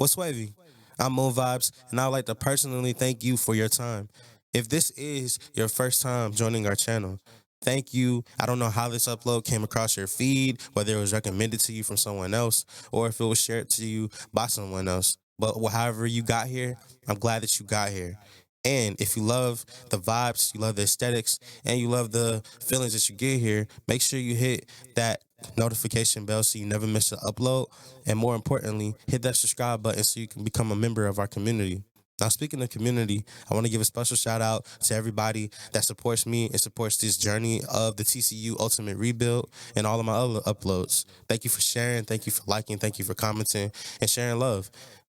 What's wavy? I'm Mo Vibes, and I would like to personally thank you for your time. If this is your first time joining our channel, thank you. I don't know how this upload came across your feed, whether it was recommended to you from someone else or if it was shared to you by someone else. But however you got here, I'm glad that you got here. And if you love the vibes, you love the aesthetics, and you love the feelings that you get here, make sure you hit that notification bell so you never miss an upload. And more importantly, hit that subscribe button so you can become a member of our community. Now, speaking of community, I want to give a special shout out to everybody that supports me and supports this journey of the TCU Ultimate Rebuild and all of my other uploads. Thank you for sharing. Thank you for liking. Thank you for commenting and sharing love.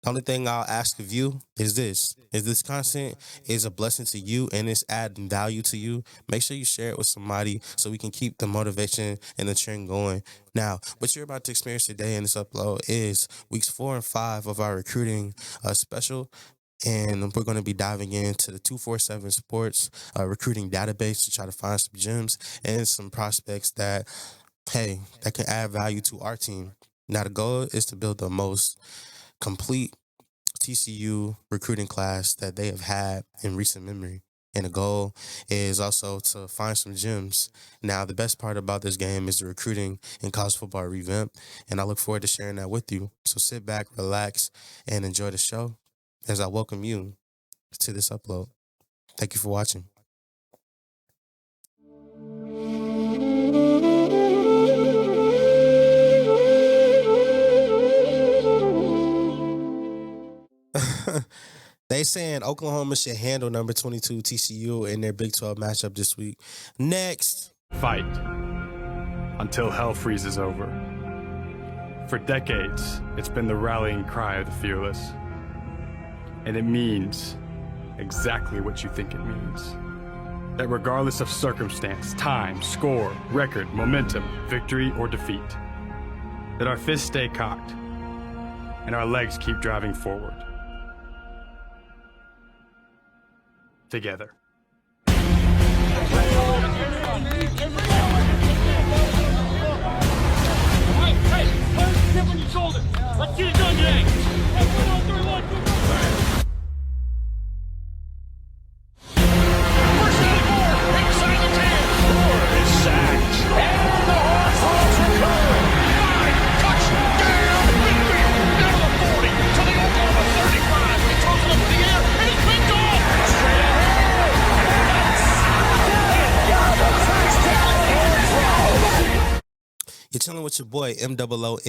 The only thing I'll ask of you is this. If this content is a blessing to you and it's adding value to you, make sure you share it with somebody so we can keep the motivation and the trend going. Now, what you're about to experience today in this upload is weeks 4 and 5 of our recruiting special. And we're going to be diving into the 247 Sports recruiting database to try to find some gems and some prospects that, hey, that can add value to our team. Now, the goal is to build the most complete TCU recruiting class that they have had in recent memory. And the goal is also to find some gems. Now, the best part about this game is the recruiting in college football revamp, and I look forward to sharing that with you. So sit back, relax, and enjoy the show as I welcome you to this upload. Thank you for watching. They saying Oklahoma should handle number 22 TCU in their Big 12 matchup this week. Next. Fight until hell freezes over. For decades, it's been the rallying cry of the fearless. And it means exactly what you think it means. That regardless of circumstance, time, score, record, momentum, victory, or defeat, that our fists stay cocked and our legs keep driving forward. Together. Hey, put a chip on your shoulder. Let's get it done today. Hey, 1, 3, 1, 2, 1. First down and 4. Inside the 10. Ford is sacked. And the horse falls recovered. 5 touchdown victory. Down to the 40. To the Oklahoma 35. He throws it up in the air. And he's picked off. Straight ahead. You're chilling with your boy, MOONVIBES,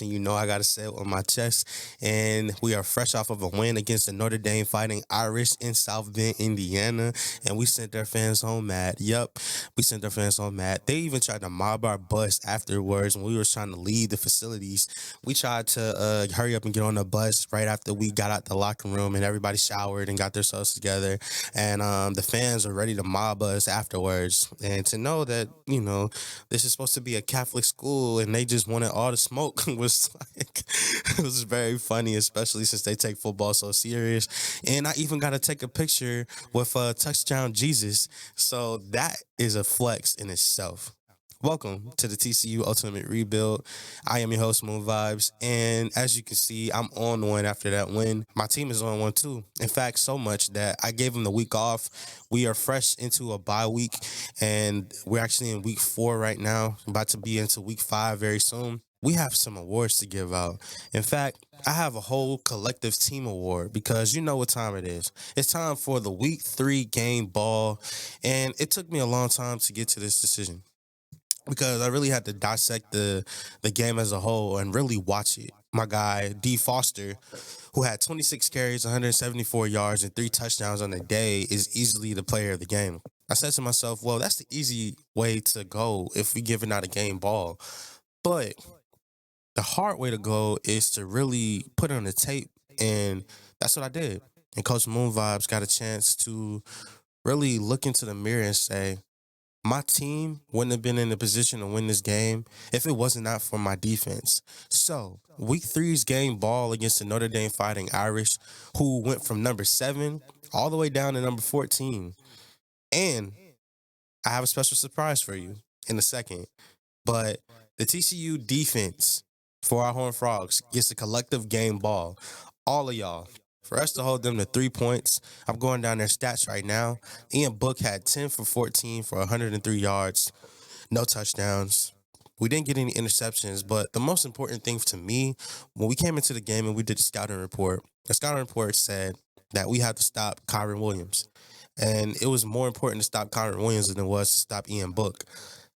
and you know I got to say it on my chest. And we are fresh off of a win against the Notre Dame Fighting Irish in South Bend, Indiana. And we sent their fans home mad. Yup, we sent their fans home mad. They even tried to mob our bus afterwards when we were trying to leave the facilities. We tried to hurry up and get on the bus right after we got out the locker room and everybody showered and got themselves together. And the fans are ready to mob us afterwards. And to know that, you know, this is supposed to be a Catholic school and they just wanted all the smoke was like, it was very funny, especially since they take football so serious. And I even got to take a picture with Touchdown Jesus. So that is a flex in itself. Welcome to the TCU Ultimate Rebuild. I am your host, Moon Vibes, and as you can see, I'm on one after that win. My team is on one too. In fact, so much that I gave them the week off. We are fresh into a bye week, and we're actually in week 4 right now, about to be into week 5 very soon. We have some awards to give out. In fact, I have a whole collective team award because you know what time it is. It's time for the week 3 game ball, and it took me a long time to get to this decision, because I really had to dissect the game as a whole and really watch it. My guy, D. Foster, who had 26 carries, 174 yards, and 3 touchdowns on the day, is easily the player of the game. I said to myself, well, that's the easy way to go if we're giving out a game ball. But the hard way to go is to really put it on the tape, and that's what I did. And Coach Moon Vibes got a chance to really look into the mirror and say, my team wouldn't have been in a position to win this game if it wasn't not for my defense. So, week 3's game ball against the Notre Dame Fighting Irish, who went from number 7 all the way down to number 14. And I have a special surprise for you in a second. But the TCU defense for our Horned Frogs gets a collective game ball. All of y'all. For us to hold them to 3 points, I'm going down their stats right now. Ian Book had 10 for 14 for 103 yards, no touchdowns. We didn't get any interceptions, but the most important thing to me, when we came into the game and we did the scouting report said that we had to stop Kyron Williams. And it was more important to stop Kyron Williams than it was to stop Ian Book.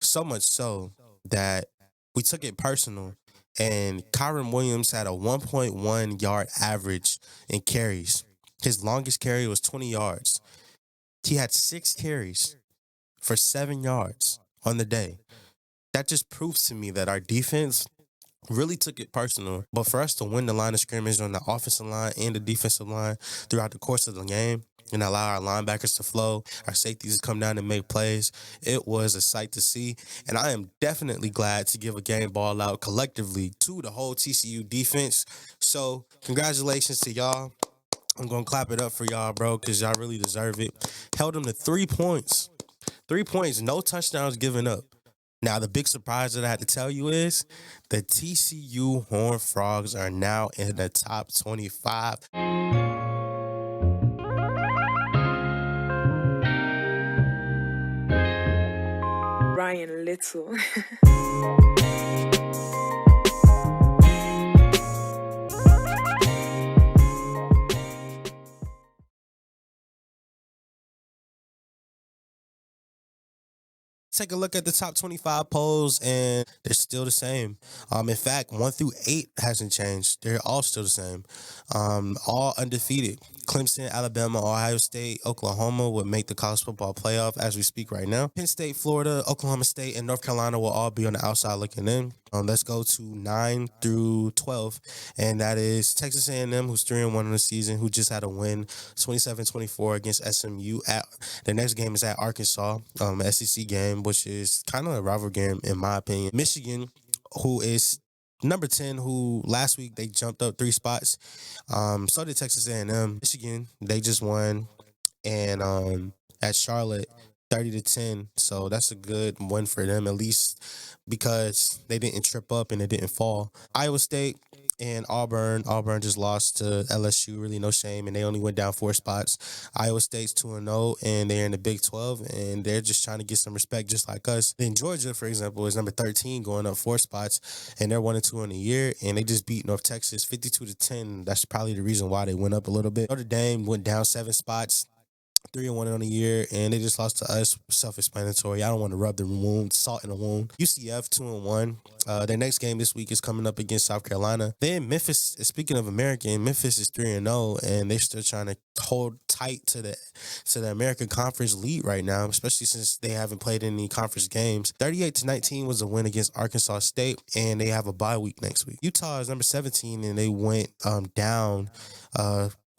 So much so that we took it personal, and Kyron Williams had a 1.1 yard average in carries. His longest carry was 20 yards. He had 6 carries for 7 yards on the day. That just proves to me that our defense really took it personal. But for us to win the line of scrimmage on the offensive line and the defensive line throughout the course of the game and allow our linebackers to flow, our safeties to come down and make plays, it was a sight to see. And I am definitely glad to give a game ball out collectively to the whole TCU defense. So congratulations to y'all. I'm going to clap it up for y'all, bro, because y'all really deserve it. Held them to 3 points. 3 points, no touchdowns given up. Now, the big surprise that I had to tell you is the TCU Horned Frogs are now in the top 25. Ryan Little. Take a look at the top 25 polls, and they're still the same. In fact, 1 through 8 hasn't changed. They're all still the same. All undefeated. Clemson, Alabama, Ohio State, Oklahoma would make the college football playoff as we speak right now. Penn State, Florida, Oklahoma State, and North Carolina will all be on the outside looking in. Let's go to 9 through 12, and that is Texas A&M, who's 3-1 in the season, who just had a win, 27-24 against SMU. The next game is at Arkansas, SEC game, which is kind of a rival game in my opinion. Michigan, who is number 10, who last week they jumped up 3 spots. So did Texas A&M. Michigan, they just won, and at Charlotte, 30-10. So that's a good win for them, at least because they didn't trip up and it didn't fall. Iowa State and Auburn. Auburn just lost to LSU, really no shame, and they only went down 4 spots. Iowa State's 2-0, and they're in the Big 12, and they're just trying to get some respect just like us. Then Georgia, for example, is number 13, going up 4 spots, and they're 1-2 in the year, and they just beat North Texas 52-10. That's probably the reason why they went up a little bit. Notre Dame went down 7 spots. 3-1 on the year, and they just lost to us. Self-explanatory. I don't want to rub the wound, salt in the wound. UCF 2-1. Their next game this week is coming up against South Carolina. Then Memphis. Speaking of American, Memphis is 3-0, and they're still trying to hold tight to the American Conference lead right now, especially since they haven't played any conference games. 38-19 was a win against Arkansas State, and they have a bye week next week. Utah is number 17, and they went down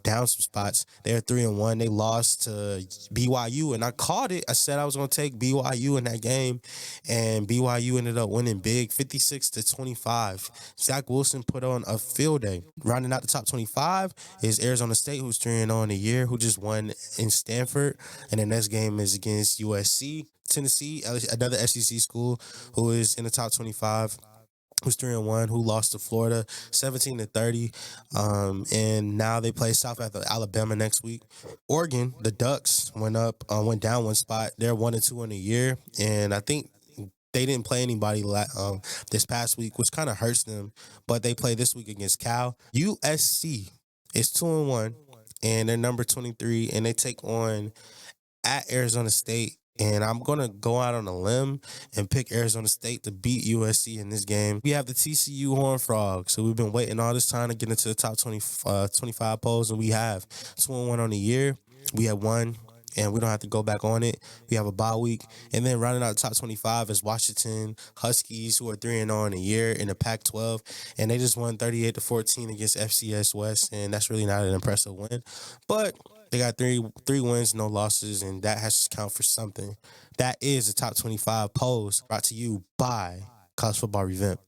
some spots. They're 3-1. They lost to BYU, and I called it. I said I was going to take BYU in that game, and BYU ended up winning big, 56-25. Zach Wilson put on a field day. Rounding out the top 25 is Arizona State, who's 3-0 in the year, who just won in Stanford, and the next game is against USC. Tennessee, another SEC school, who is in the top 25. Who's 3-1, who lost to Florida 17-30. And now they play South Alabama next week. Oregon, the Ducks, went down 1 spot. They're 1-2 in the year. And I think they didn't play anybody this past week, which kind of hurts them. But they play this week against Cal. USC is 2-1, and they're number 23, and they take on at Arizona State. And I'm going to go out on a limb and pick Arizona State to beat USC in this game. We have the TCU Horned Frogs. So we've been waiting all this time to get into the top 25 polls, and we have 2-1 on the year. We have 1, and we don't have to go back on it. We have a bye week. And then rounding out the top 25 is Washington Huskies, who are 3-0 in the year in the Pac-12. And they just won 38-14 against FCS West, and that's really not an impressive win. But they got three wins, no losses, and that has to count for something. That is the top 25 polls brought to you by College Football Revamped.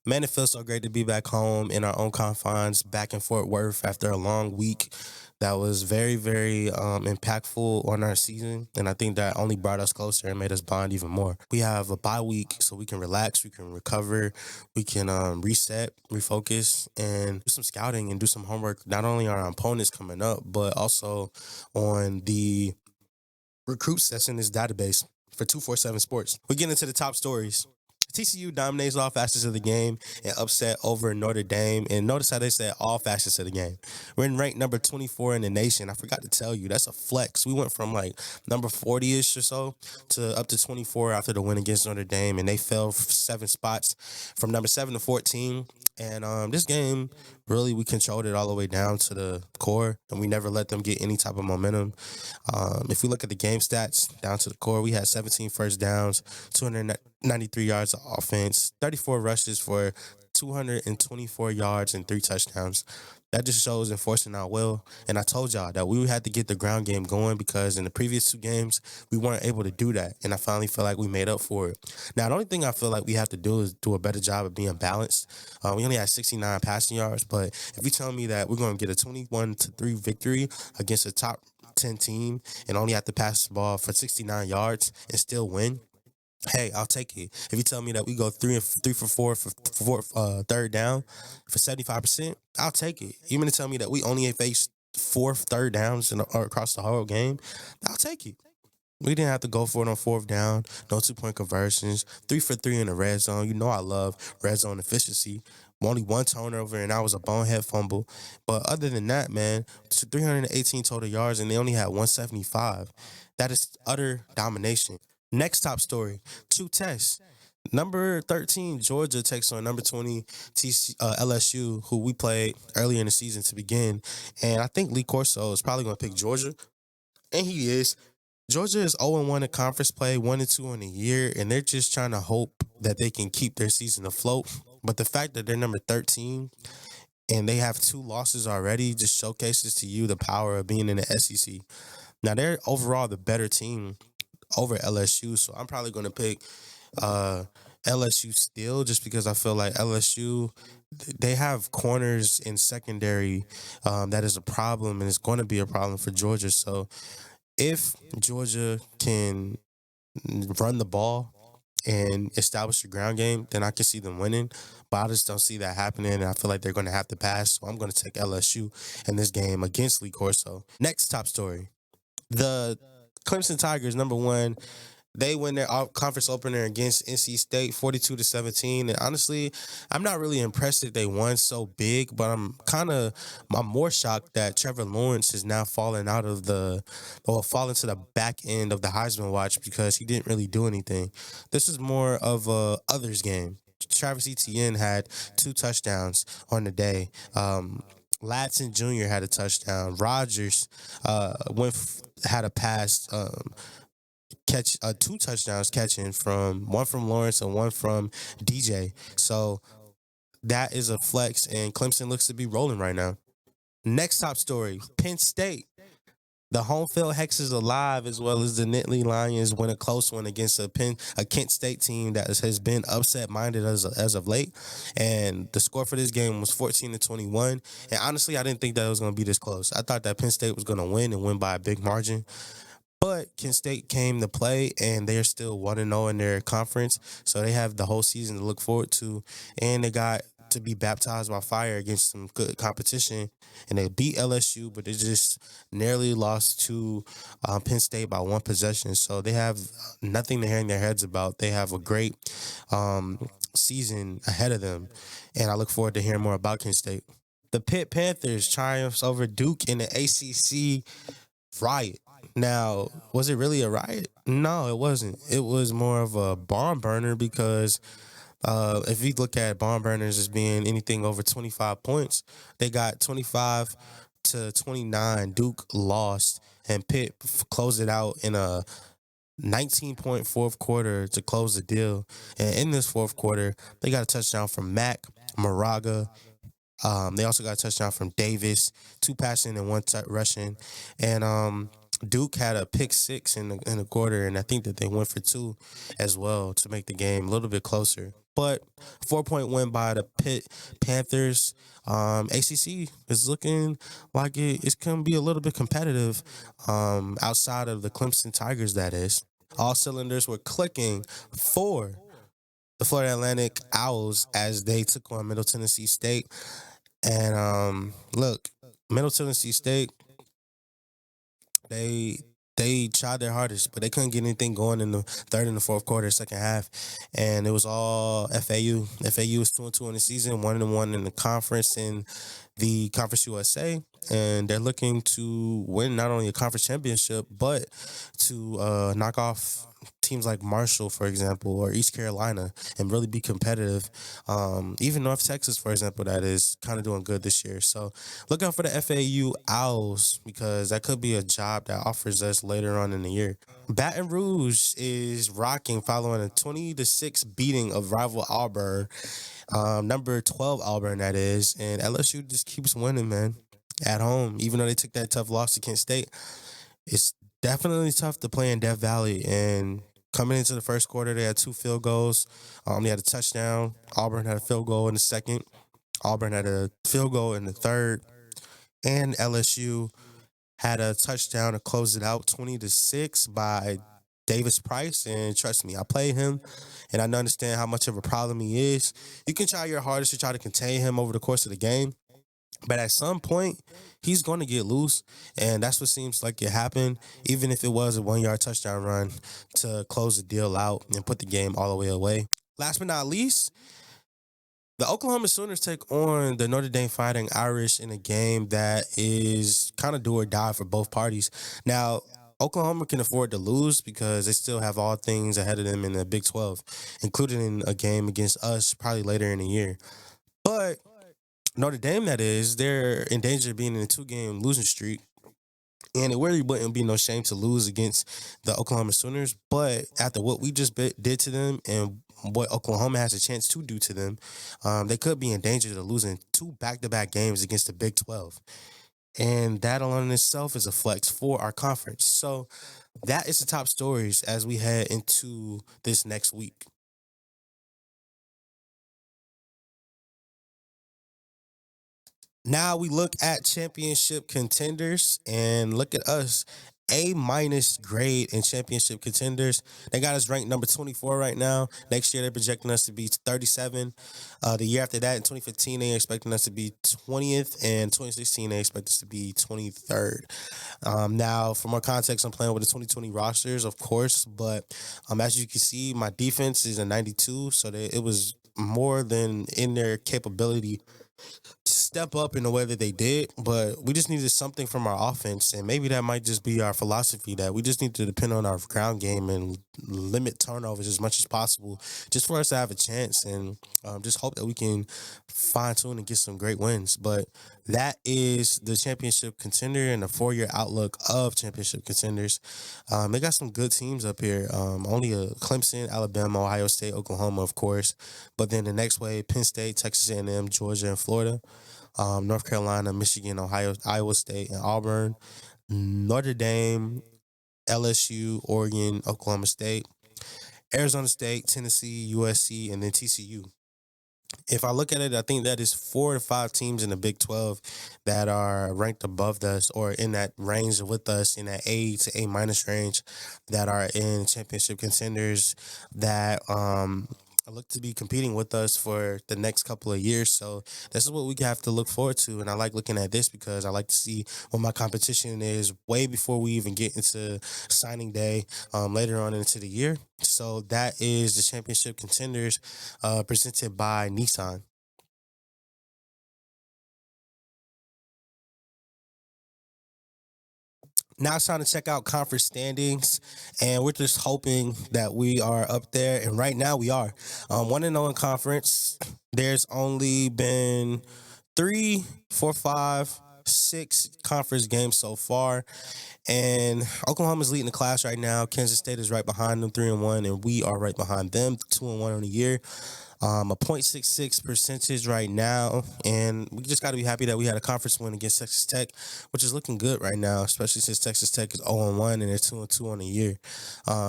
Man, it feels so great to be back home in our own confines, back in Fort Worth after a long week. that was very, very impactful on our season. And I think that only brought us closer and made us bond even more. We have a bye week, so we can relax, we can recover, we can reset, refocus, and do some scouting and do some homework, not only on our opponents coming up, but also on the recruits that's in this database for 247 Sports. We get into the top stories. TCU dominates all facets of the game and upset over Notre Dame. And notice how they said all facets of the game. We're in ranked number 24 in the nation. I forgot to tell you, that's a flex. We went from like number 40-ish or so to up to 24 after the win against Notre Dame. And they fell 7 spots from number 7 to 14. And this game, really, we controlled it all the way down to the core, and we never let them get any type of momentum. If we look at the game stats down to the core, we had 17 first downs, 293 yards of offense, 34 rushes for 224 yards and 3 touchdowns. That just shows enforcing our will. And I told y'all that we had to get the ground game going because in the previous 2 games, we weren't able to do that. And I finally feel like we made up for it. Now, the only thing I feel like we have to do is do a better job of being balanced. We only had 69 passing yards, but if you tell me that we're going to get a 21-3 victory against a top 10 team and only have to pass the ball for 69 yards and still win, hey, I'll take it. If you tell me that we go 3 for 4 for third down for 75%, I'll take it. You mean to tell me that we only faced 4 third downs across the whole game? I'll take it. We didn't have to go for it on 4th down, no 2-point conversions, 3 for 3 in the red zone. You know I love red zone efficiency. Only 1 turnover, and that was a bonehead fumble. But other than that, man, 318 total yards, and they only had 175. That is utter domination. Next top story, 2 tests. Number 13, Georgia takes on number 20, LSU, who we played earlier in the season to begin. And I think Lee Corso is probably going to pick Georgia. And he is. Georgia is 0-1 in conference play, 1-2 in the year, and they're just trying to hope that they can keep their season afloat. But the fact that they're number 13 and they have 2 losses already just showcases to you the power of being in the SEC. Now, they're overall the better team over LSU, so I'm probably going to pick LSU still just because I feel like LSU, they have corners in secondary that is a problem, and it's going to be a problem for Georgia. So if Georgia can run the ball and establish the ground game, then I can see them winning. But I just don't see that happening, and I feel like they're going to have to pass. So I'm going to take LSU in this game against Lee Corso. Next top story. The Clemson Tigers, number 1, they win their conference opener against NC State 42-17. And honestly, I'm not really impressed that they won so big, but I'm more shocked that Trevor Lawrence is now falling to the back end of the Heisman watch because he didn't really do anything. This is more of a others game. Travis Etienne had 2 touchdowns on the day. Latson Jr. had a touchdown. Rodgers had a pass catch 2 touchdowns catching one from Lawrence and 1 from DJ. So that is a flex, and Clemson looks to be rolling right now. Next top story, Penn State. The home field hex is alive, as well as the Nittany Lions win a close one against a Kent State team that has been upset-minded as of late. And the score for this game was 14-21. And honestly, I didn't think that it was going to be this close. I thought that Penn State was going to win by a big margin. But Kent State came to play, and they're still 1-0 in their conference. So they have the whole season to look forward to. And they got to be baptized by fire against some good competition. And they beat LSU, but they just nearly lost to Penn State by 1 possession. So they have nothing to hang their heads about. They have a great season ahead of them. And I look forward to hearing more about Kent State. The Pitt Panthers triumphs over Duke in the ACC riot. Now, was it really a riot? No, it wasn't. It was more of a barn burner because if you look at barn burners as being anything over 25 points, they got 25-29. Duke lost, and Pitt closed it out in a 19-point fourth quarter to close the deal. And in this fourth quarter, they got a touchdown from Mac, Moraga. They also got a touchdown from Davis, 2 passing and 1 rushing. And Duke had a pick 6 in the quarter, and I think that they went for 2 as well to make the game a little bit closer. but 4-point win by the Pitt Panthers. ACC is looking like it's going to be a little bit competitive outside of the Clemson Tigers, that is. All cylinders were clicking for the Florida Atlantic Owls as they took on Middle Tennessee State. And look, Middle Tennessee State, they tried their hardest, but they couldn't get anything going in the third and the fourth quarter, second half, and it was all FAU. FAU is 2-2 in the season, 1-1 in the conference in the Conference USA, and they're looking to win not only a conference championship, but to knock off teams like Marshall, for example, or East Carolina, and really be competitive. Even North Texas, for example, that is kind of doing good this year. So look out for the FAU Owls, because that could be a job that offers us later on in the year. Baton Rouge is rocking following a 20-6 beating of rival Auburn, number 12 Auburn, that is. And LSU just keeps winning, man, at home. Even though they took that tough loss to Kent State, it's definitely tough to play in Death Valley. And coming into the first quarter, they had 2 field goals. They had a touchdown. Auburn had a field goal in the second. Auburn had a field goal in the third. And LSU had a touchdown to close it out, 20-6 by Davis Price. And trust me, I played him, and I understand how much of a problem he is. You can try your hardest to try to contain him over the course of the game, but at some point, he's going to get loose, and that's what seems like it happened, even if it was a 1-yard touchdown run to close the deal out and put the game all the way away. Last but not least, the Oklahoma Sooners take on the Notre Dame Fighting Irish in a game that is kind of do or die for both parties. Now, Oklahoma can afford to lose because they still have all things ahead of them in the Big 12, including a game against us probably later in the year. But Notre Dame, that is, they're in danger of being in a 2-game losing streak. And it really wouldn't be no shame to lose against the Oklahoma Sooners. But after what we just did to them and what Oklahoma has a chance to do to them, they could be in danger of losing 2 back-to-back games against the Big 12. And that alone in itself is a flex for our conference. So that is the top stories as we head into this next week. Now we look at championship contenders, and look at us. A- grade in championship contenders. They got us ranked number 24 right now. Next year, they're projecting us to be 37. The year after that, in 2015, they're expecting us to be 20th. And 2016, they expect us to be 23rd. Now, for more context, I'm playing with the 2020 rosters, of course. But as you can see, my defense is a 92. So it was more than in their capability to step up in the way that they did, but we just needed something from our offense, and maybe that might just be our philosophy, that we just need to depend on our ground game and limit turnovers as much as possible just for us to have a chance, and just hope that we can fine-tune and get some great wins. But that is the championship contender and the 4-year outlook of championship contenders. They got some good teams up here. Only Clemson, Alabama, Ohio State, Oklahoma, of course. But then the next wave, Penn State, Texas A&M, Georgia, and Florida. North Carolina, Michigan, Ohio, Iowa State, and Auburn. Notre Dame, LSU, Oregon, Oklahoma State, Arizona State, Tennessee, USC, and then TCU. If I look at it, I think that is 4 to 5 teams in the Big 12 that are ranked above us or in that range with us, in that A to A- range, that are in championship contenders that look to be competing with us for the next couple of years. So this is what we have to look forward to. And I like looking at this because I like to see what my competition is way before we even get into signing day later on into the year. So that is the championship contenders presented by Nissan. Now it's time to check out conference standings, and we're just hoping that we are up there. And right now we are 1-0 in conference. There's only been 3, 4, 5, 6 conference games so far. And Oklahoma's leading the class right now. Kansas State is right behind them, 3-1, and we are right behind them, 2-1 on the year. A .66 percentage right now, and we just got to be happy that we had a conference win against Texas Tech, which is looking good right now, especially since Texas Tech is 0-1 and they're 2-2 on the year.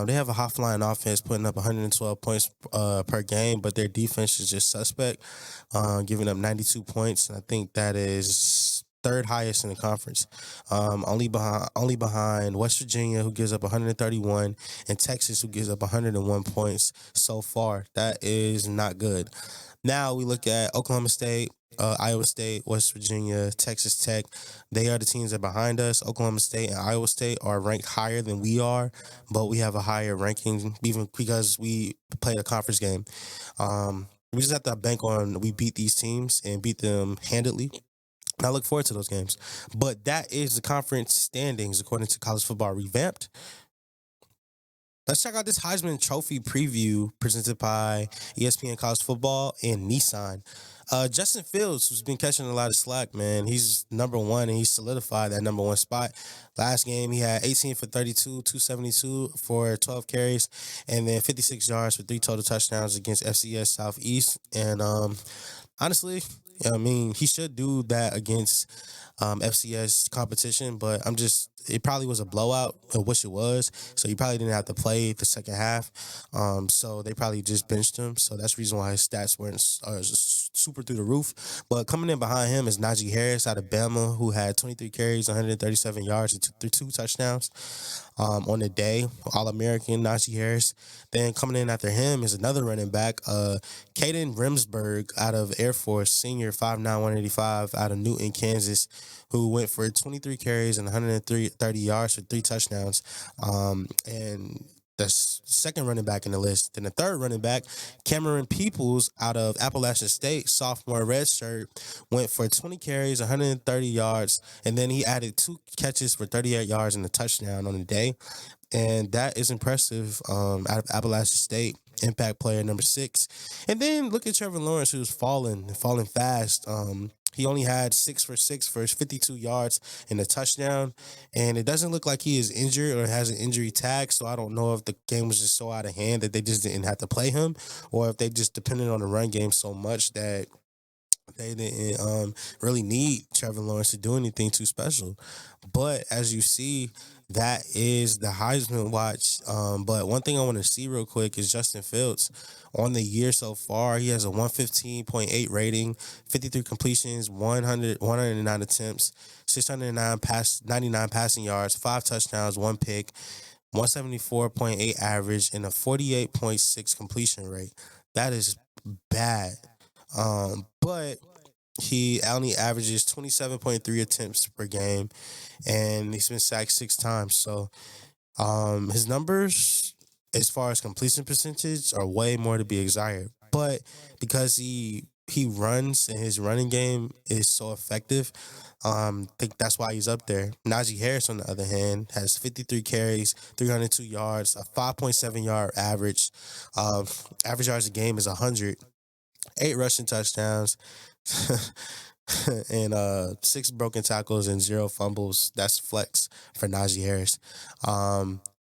They have a high-flying offense putting up 112 points per game, but their defense is just suspect, giving up 92 points, and I think that is third highest in the conference, only behind West Virginia, who gives up 131, and Texas, who gives up 101 points so far. That is not good. Now we look at Oklahoma State, Iowa State, West Virginia, Texas Tech. They are the teams that are behind us. Oklahoma State and Iowa State are ranked higher than we are, but we have a higher ranking even because we played a conference game. We just have to bank on we beat these teams and beat them handedly. I look forward to those games. But that is the conference standings according to College Football Revamped. Let's check out this Heisman Trophy preview presented by ESPN College Football and Nissan. Justin Fields, who's been catching a lot of slack, man, he's number one, and he solidified that number one spot. Last game, he had 18 for 32, 272 for 12 carries, and then 56 yards for 3 total touchdowns against FCS Southeast. And honestly, I mean, he should do that against FCS competition, but it probably was a blowout. I wish it was. So he probably didn't have to play the second half. So they probably just benched him. So that's the reason why his stats weren't super through the roof. But coming in behind him is Najee Harris out of Bama, who had 23 carries, 137 yards, and 2 touchdowns on the day. All-American Najee Harris. Then coming in after him is another running back, Caden Remsburg out of Air Force, senior, 5'9", 185, out of Newton, Kansas, who went for 23 carries and 130 yards for 3 touchdowns. And the second running back in the list. Then the third running back, Cameron Peoples out of Appalachian State, sophomore redshirt, went for 20 carries, 130 yards, and then he added 2 catches for 38 yards and a touchdown on the day. And that is impressive out of Appalachian State. Impact player number 6. And then look at Trevor Lawrence, who's falling fast. He only had 6 for 6 for 52 yards and a touchdown. And it doesn't look like he is injured or has an injury tag. So I don't know if the game was just so out of hand that they just didn't have to play him, or if they just depended on the run game so much that they didn't really need Trevor Lawrence to do anything too special. But as you see, that is the Heisman watch. But one thing I want to see real quick is Justin Fields. On the year so far, he has a 115.8 rating, 53 completions, 109 attempts, 99 passing yards, 5 touchdowns, 1 pick, 174.8 average, and a 48.6 completion rate. That is bad. But he only averages 27.3 attempts per game, and he's been sacked 6 times. So his numbers, as far as completion percentage, are way more to be desired. But because he runs and his running game is so effective, I think that's why he's up there. Najee Harris, on the other hand, has 53 carries, 302 yards, a 5.7 yard average. Average yards a game is 100. 8 rushing touchdowns, and 6 broken tackles and 0 fumbles. That's flex for Najee Harris.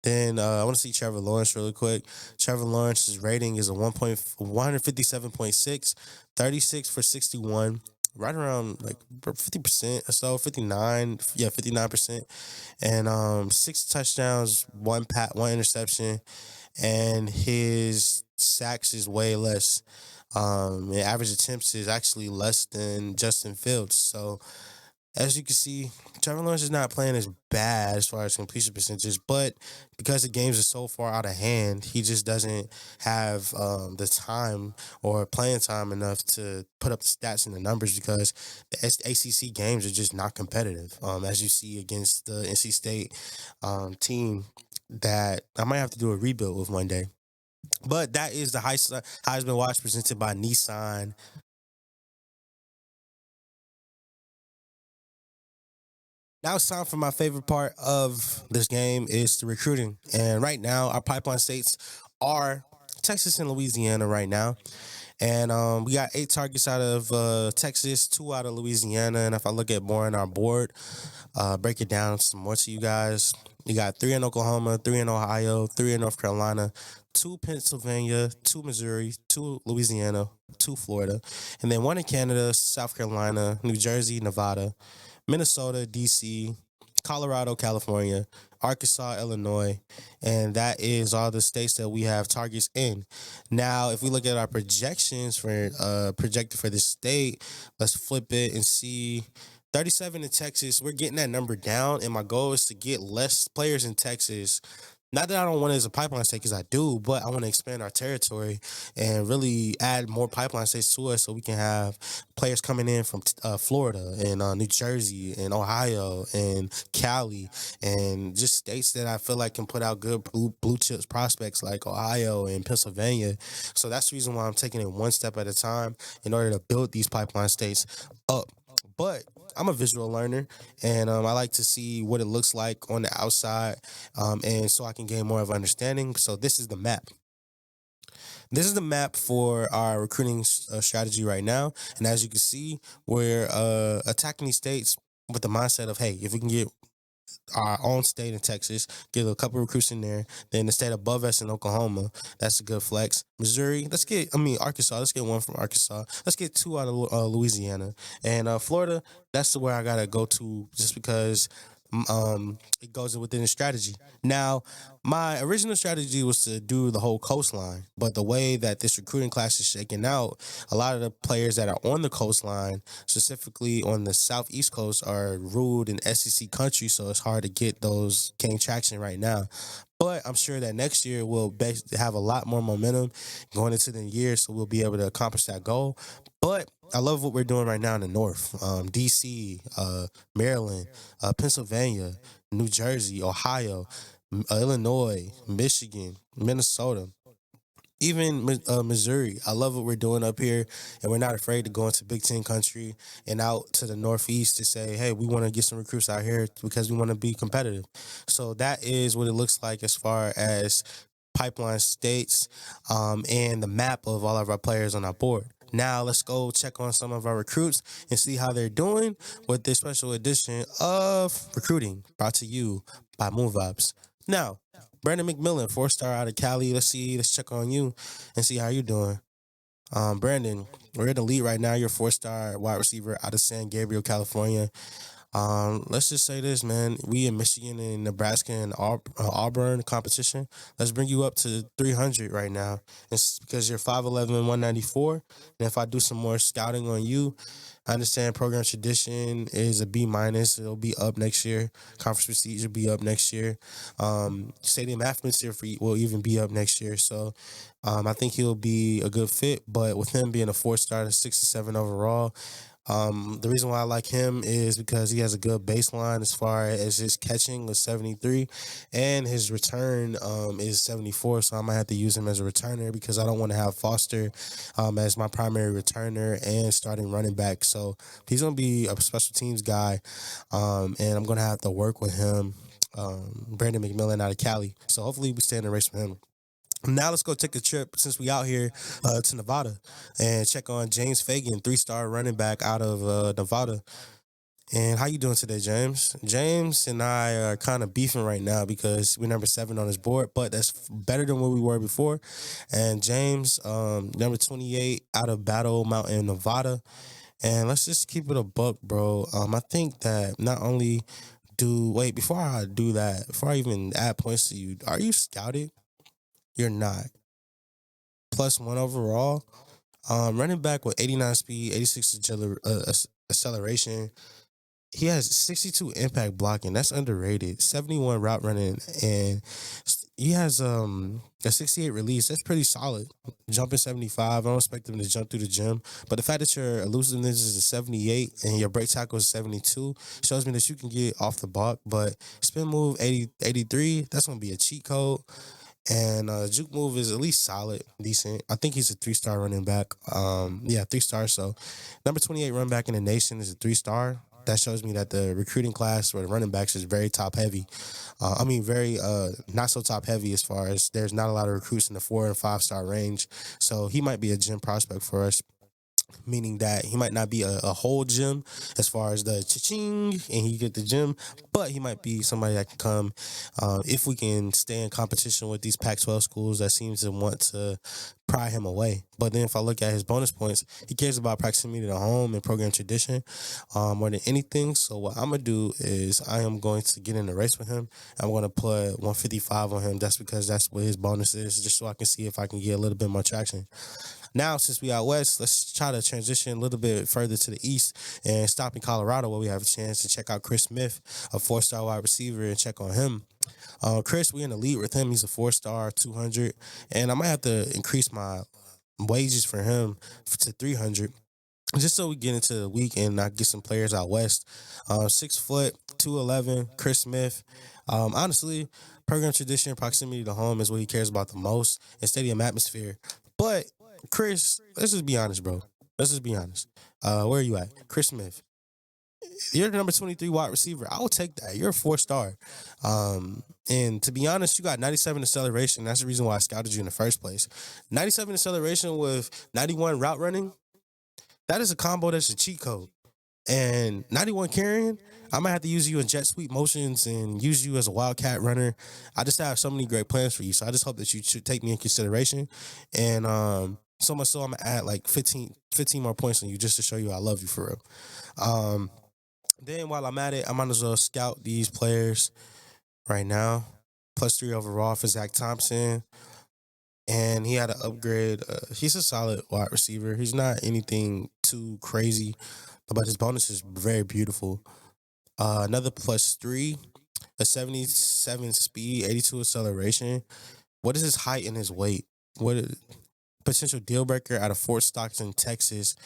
Then I want to see Trevor Lawrence really quick. Trevor Lawrence's rating is a 157.6, 36 for 61, right around like 50% or so, 59%, and 6 touchdowns, 1 interception, and his sacks is way less. And average attempts is actually less than Justin Fields. So, as you can see, Trevor Lawrence is not playing as bad as far as completion percentages, but because the games are so far out of hand, he just doesn't have the time or playing time enough to put up the stats and the numbers, because the ACC games are just not competitive. As you see against the NC State team that I might have to do a rebuild with one day. But that is the Heisman Watch presented by Nissan. Now it's time for my favorite part of this game, is the recruiting. And right now, our pipeline states are Texas and Louisiana right now. And we got 8 targets out of Texas, 2 out of Louisiana. And if I look at more on our board, break it down some more to you guys. You got 3 in Oklahoma, 3 in Ohio, 3 in North Carolina, 2 Pennsylvania, 2 Missouri, 2 Louisiana, 2 Florida, and then 1 in Canada, South Carolina, New Jersey, Nevada, Minnesota, DC, Colorado, California, Arkansas, Illinois, and that is all the states that we have targets in. Now, if we look at our projections for projected for this state, let's flip it and see. 37 in Texas, we're getting that number down, and my goal is to get less players in Texas. Not that I don't want it as a pipeline state, because I do, but I want to expand our territory and really add more pipeline states to us so we can have players coming in from Florida and New Jersey and Ohio and Cali and just states that I feel like can put out good blue chips prospects like Ohio and Pennsylvania. So that's the reason why I'm taking it one step at a time in order to build these pipeline states up. But I'm a visual learner, and I like to see what it looks like on the outside, and so I can gain more of understanding. So this is the map. This is the map for our recruiting strategy right now. And as you can see, we're attacking these states with the mindset of, hey, if we can get our own state in Texas, get a couple recruits in there. Then the state above us in Oklahoma, that's a good flex. Missouri, Arkansas, let's get 1 from Arkansas. Let's get 2 out of Louisiana. And Florida, that's where I got to go to just because it goes within the strategy. Now, my original strategy was to do the whole coastline, but the way that this recruiting class is shaking out, a lot of the players that are on the coastline, specifically on the southeast coast, are ruled in SEC country, so it's hard to get those gain traction right now. But I'm sure that next year we'll have a lot more momentum going into the year, so we'll be able to accomplish that goal. But I love what we're doing right now in the North. D.C., Maryland, Pennsylvania, New Jersey, Ohio, Illinois, Michigan, Minnesota, even Missouri. I love what we're doing up here, and we're not afraid to go into Big Ten country and out to the Northeast to say, hey, we want to get some recruits out here because we want to be competitive. So that is what it looks like as far as pipeline states and the map of all of our players on our board. Now let's go check on some of our recruits and see how they're doing with this special edition of recruiting brought to you by Moon Vibes. Now, Brandon McMillan, 4-star out of Cali. Let's check on you and see how you're doing. Brandon, we're in the lead right now. You're a 4-star wide receiver out of San Gabriel, California. Let's just say this, man. We in Michigan and Nebraska and Auburn competition. Let's bring you up to 300 right now. It's because you're 5'11", 194. And if I do some more scouting on you, I understand program tradition is a B-. It'll be up next year. Conference prestige will be up next year. Stadium atmosphere will even be up next year. So I think he'll be a good fit. But with him being a 4-star, 67 overall, the reason why I like him is because he has a good baseline as far as his catching was 73 and his return is 74. So I might have to use him as a returner because I don't want to have Foster as my primary returner and starting running back. So he's going to be a special teams guy, and I'm going to have to work with him, Brandon McMillan out of Cali. So hopefully we stay in the race with him. Now let's go take a trip, since we out here, to Nevada and check on James Fagan, 3-star running back out of Nevada. And how you doing today, James? James and I are kind of beefing right now because we're number 7 on his board, but that's better than what we were before. And James, number 28 out of Battle Mountain, Nevada. And let's just keep it a buck, bro. I think that not only before I do that, before I even add points to you, are you scouted? You're not. +1 overall. Running back with 89 speed, 86 acceleration. He has 62 impact blocking. That's underrated. 71 route running, and he has a 68 release. That's pretty solid. Jumping 75. I don't expect him to jump through the gym. But the fact that your elusiveness is a 78 and your break tackle is 72 shows me that you can get off the block. But spin move 83, that's going to be a cheat code. And juke move is at least solid, decent. I think he's a 3-star running back. 3 stars. So number 28 run back in the nation is a 3-star. that shows me that the recruiting class for the running backs is very top heavy. Very not so top heavy as far as there's not a lot of recruits in the 4 and 5 star range. So he might be a gym prospect for us, meaning that he might not be a whole gym as far as the cha-ching and he get the gym, but he might be somebody that can come if we can stay in competition with these Pac-12 schools that seems to want to pry him away. But then if I look at his bonus points, he cares about proximity to home and program tradition more than anything. So what I'm going to do is I am going to get in a race with him. I'm going to put 155 on him. That's because that's what his bonus is, just so I can see if I can get a little bit more traction. Now, since we out west, let's try to transition a little bit further to the east and stop in Colorado where we have a chance to check out Chris Smith, a 4-star wide receiver, and check on him. Chris, we in the lead with him. He's a 4-star, 200, and I might have to increase my wages for him to 300. Just so we get into the week and I get some players out west. 6 foot, 211, Chris Smith. Honestly, program tradition, proximity to home is what he cares about the most, and stadium atmosphere. But Chris, let's just be honest, bro. Let's just be honest. Where are you at? Chris Smith. You're the number 23 wide receiver. I will take that. You're a 4-star. And to be honest, you got 97 acceleration. That's the reason why I scouted you in the first place. 97 acceleration with 91 route running. That is a combo that's a cheat code. And 91 carrying, I might have to use you in jet sweep motions and use you as a wildcat runner. I just have so many great plans for you. So I just hope that you should take me in consideration. And so much so I'm going to add like 15 more points on you just to show you I love you for real. Then while I'm at it, I might as well scout these players right now. +3 overall for Zach Thompson. And he had an upgrade. He's a solid wide receiver. He's not anything too crazy, but his bonus is very beautiful. Another +3, a 77 speed, 82 acceleration. What is his height and his weight? What is potential deal breaker out of Fort Stockton, Texas?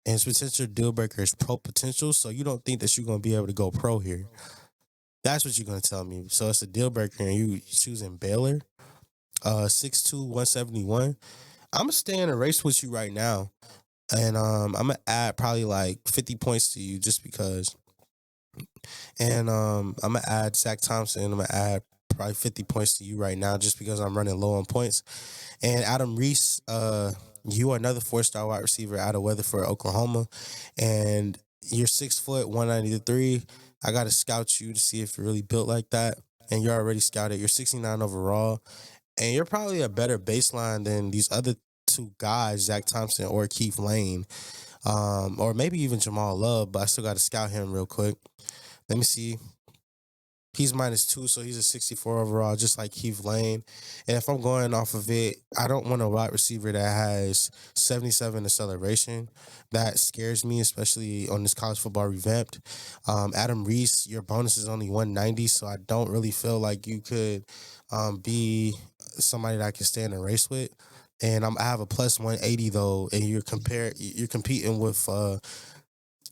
And his potential deal breaker is pro potential. So you don't think that you're going to be able to go pro here. That's what you're going to tell me. So it's a deal breaker and you choosing Baylor. 6'2", 171. I'm going to stay in a race with you right now. And I'm going to add probably like 50 points to you just because. And I'm going to add Zach Thompson. I'm going to add probably 50 points to you right now just because I'm running low on points. And Adam Reese, you are another 4-star wide receiver out of Weatherford, Oklahoma. And you're 6 foot, 193. I got to scout you to see if you're really built like that. And you're already scouted. You're 69 overall. And you're probably a better baseline than these other 2 guys, Zach Thompson or Keith Lane, or maybe even Jamal Love, but I still got to scout him real quick. Let me see. He's -2, so he's a 64 overall, just like Keith Lane. And if I'm going off of it, I don't want a wide receiver that has 77 acceleration. That scares me, especially on this college football revamped. Adam Reese, your bonus is only 190, so I don't really feel like you could be somebody that I can stay in a race with. And I have a +180 though, and you're competing with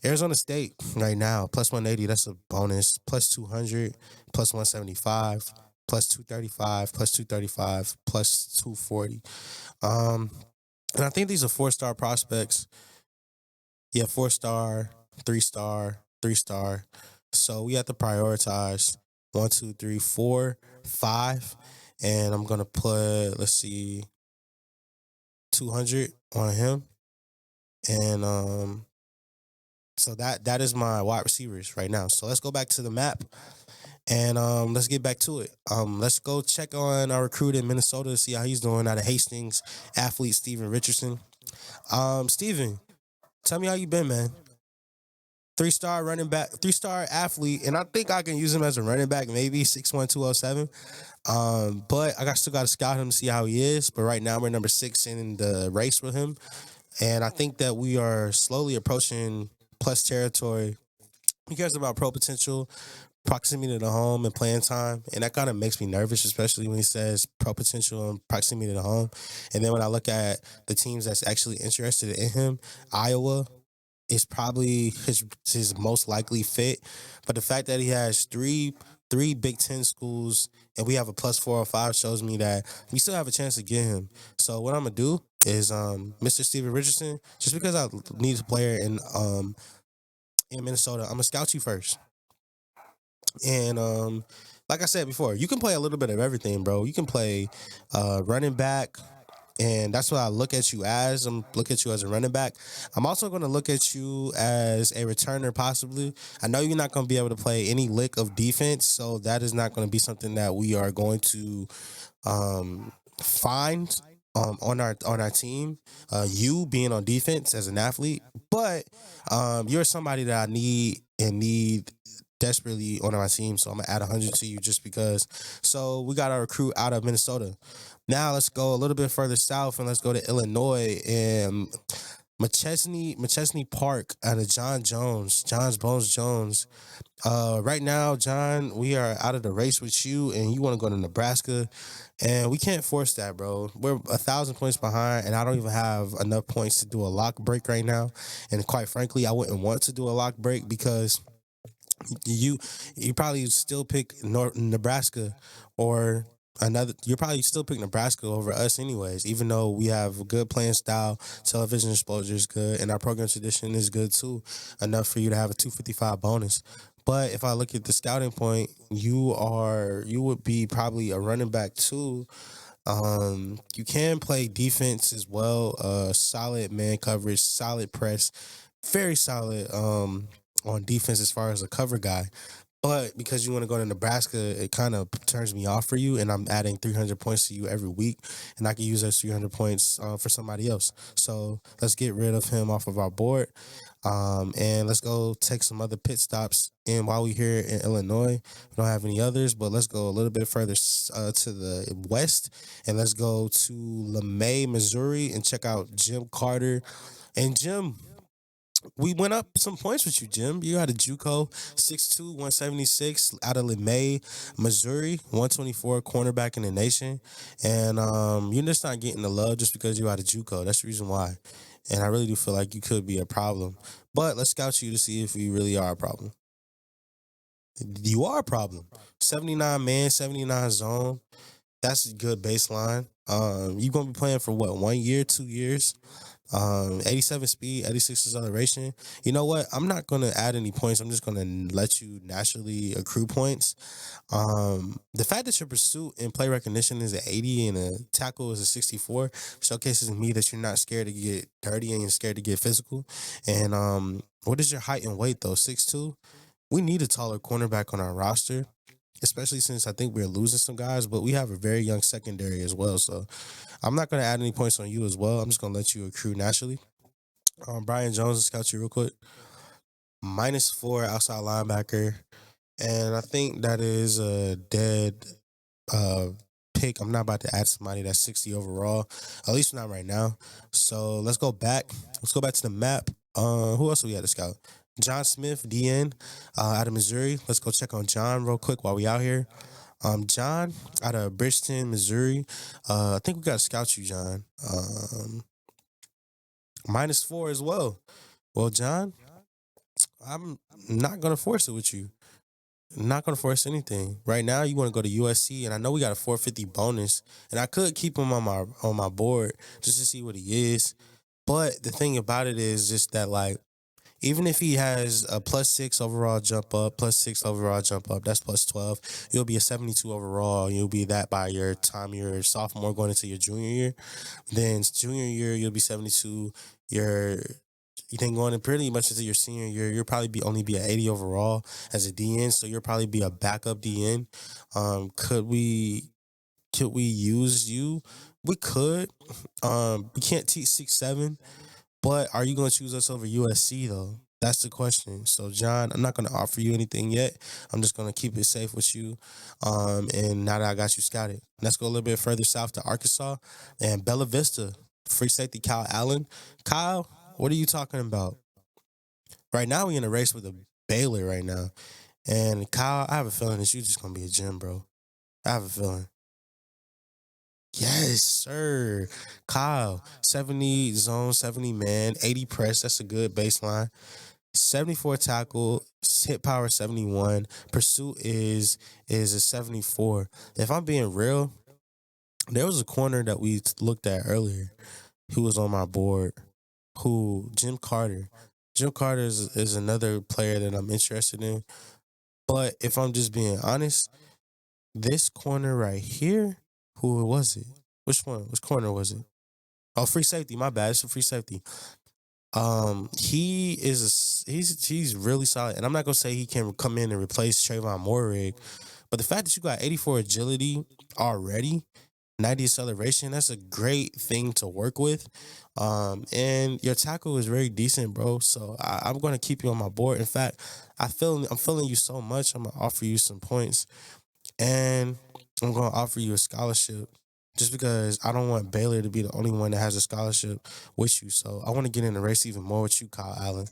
Arizona State right now, +180, that's a bonus. +200, +175, +235, +235, +240. And I think these are 4-star prospects. Yeah, 4-star, 3-star, 3-star. So we have to prioritize 1, 2, 3, 4, 5. And I'm going to put, let's see, 200 on him. And so that is my wide receivers right now. So let's go back to the map and let's get back to it. Let's go check on our recruit in Minnesota to see how he's doing out of Hastings, athlete Steven Richardson. Steven, tell me how you been, man. 3-star running back, 3-star athlete, and I think I can use him as a running back, maybe 6'1", 207. But I still got to scout him to see how he is. But right now we're number 6 in the race with him. And I think that we are slowly approaching plus territory. He cares about pro potential, proximity to home, and playing time. And that kind of makes me nervous, especially when he says pro potential and proximity to home. And then when I look at the teams that's actually interested in him, Iowa is probably his most likely fit. But the fact that he has three Big Ten schools and we have a +405 shows me that we still have a chance to get him. So what I'm going to do is Mr. Steven Richardson, just because I need a player in in Minnesota. I'm gonna scout you first. And like I said before, you can play a little bit of everything, bro. You can play running back, and that's what I look at you as. I'm look at you as a running back. I'm also going to look at you as a returner, possibly. I know you're not going to be able to play any lick of defense, so that is not going to be something that we are going to find on our team. You being on defense as an athlete, but you're somebody that I need desperately on our team. So I'm gonna add 100 to you just because. So we got our recruit out of Minnesota. Now let's go a little bit further south and let's go to Illinois and McChesney Park out of John's Bones Jones. Right now, John, we are out of the race with you, and you want to go to Nebraska, and we can't force that, bro. We're 1,000 points behind, and I don't even have enough points to do a lock break right now. And quite frankly, I wouldn't want to do a lock break because you probably still pick Nebraska or another. You probably still pick Nebraska over us anyways, even though we have a good playing style, television exposure is good, and our program tradition is good too, enough for you to have a 255 bonus. But if I look at the scouting point, you would be probably a running back too. You can play defense as well. Solid man coverage, solid press, very solid on defense as far as a cover guy. But because you want to go to Nebraska, it kind of turns me off for you, and I'm adding 300 points to you every week, and I can use those 300 points for somebody else. So let's get rid of him off of our board, and let's go take some other pit stops. And while we're here in Illinois, we don't have any others, but let's go a little bit further to the west, and let's go to LeMay, Missouri, and check out Jim Carter. And Jim, we went up some points with you, Jim. You had a JUCO 6'2", 176 out of LeMay, Missouri, 124 cornerback in the nation. And you're just not getting the love just because you had a JUCO. That's the reason why. And I really do feel like you could be a problem. But let's scout you to see if we really are a problem. You are a problem. 79 man, 79 zone. That's a good baseline. You're going to be playing for what, 1 year, 2 years? 87 speed, 86 acceleration. You know what? I'm not going to add any points. I'm just going to let you naturally accrue points. The fact that your pursuit and play recognition is an 80 and a tackle is a 64 showcases to me that you're not scared to get dirty and you're scared to get physical. And what is your height and weight, though? 6'2"? We need a taller cornerback on our roster, especially since I think we're losing some guys, but we have a very young secondary as well. So I'm not going to add any points on you as well. I'm just going to let you accrue naturally. Brian Jones, let's scout you real quick. -4 outside linebacker. And I think that is a dead pick. I'm not about to add somebody that's 60 overall, at least not right now. So let's go back. Let's go back to the map. Who else do we have to scout? John Smith, DN, out of Missouri. Let's go check on John real quick while we out here. John, out of Bridgeton, Missouri. I think we got to scout you, John. -4 as well. Well, John, I'm not going to force it with you. Not going to force anything. Right now, you want to go to USC, and I know we got a 450 bonus, and I could keep him on my board just to see what he is. But the thing about it is just that, like, even if he has a +6 overall jump up, +6 overall jump up, that's +12. You'll be a 72 overall. You'll be that by your time you're sophomore going into your junior year. Then junior year, you'll be 72. You think going in pretty much into your senior year, you'll probably only be an 80 overall as a DN. So you'll probably be a backup DN. Could we use you? We could. We can't teach 6'7". But are you going to choose us over USC, though? That's the question. So, John, I'm not going to offer you anything yet. I'm just going to keep it safe with you. And now that I got you scouted, let's go a little bit further south to Arkansas and Bella Vista. Free safety Kyle Allen. Kyle, what are you talking about? Right now, we're in a race with a Baylor right now. And, Kyle, I have a feeling that you're just going to be a gem, bro. I have a feeling. Yes, sir. Kyle, 70 zone, 70 man, 80 press. That's a good baseline. 74 tackle, hit power 71. Pursuit is a 74. If I'm being real, there was a corner that we looked at earlier who was on my board, Jim Carter. Jim Carter is another player that I'm interested in. But if I'm just being honest, this corner right here, who was it? Which one? Which corner was it? Oh, free safety. My bad. It's a free safety. He's really solid, and I'm not gonna say he can come in and replace Trayvon Moehrig, but the fact that you got 84 agility already, 90 acceleration, that's a great thing to work with. And your tackle is very decent, bro. So I'm gonna keep you on my board. In fact, I'm feeling you so much. I'm gonna offer you some points, and I'm gonna offer you a scholarship. Just because I don't want Baylor to be the only one that has a scholarship with you. So I want to get in the race even more with you, Kyle Allen.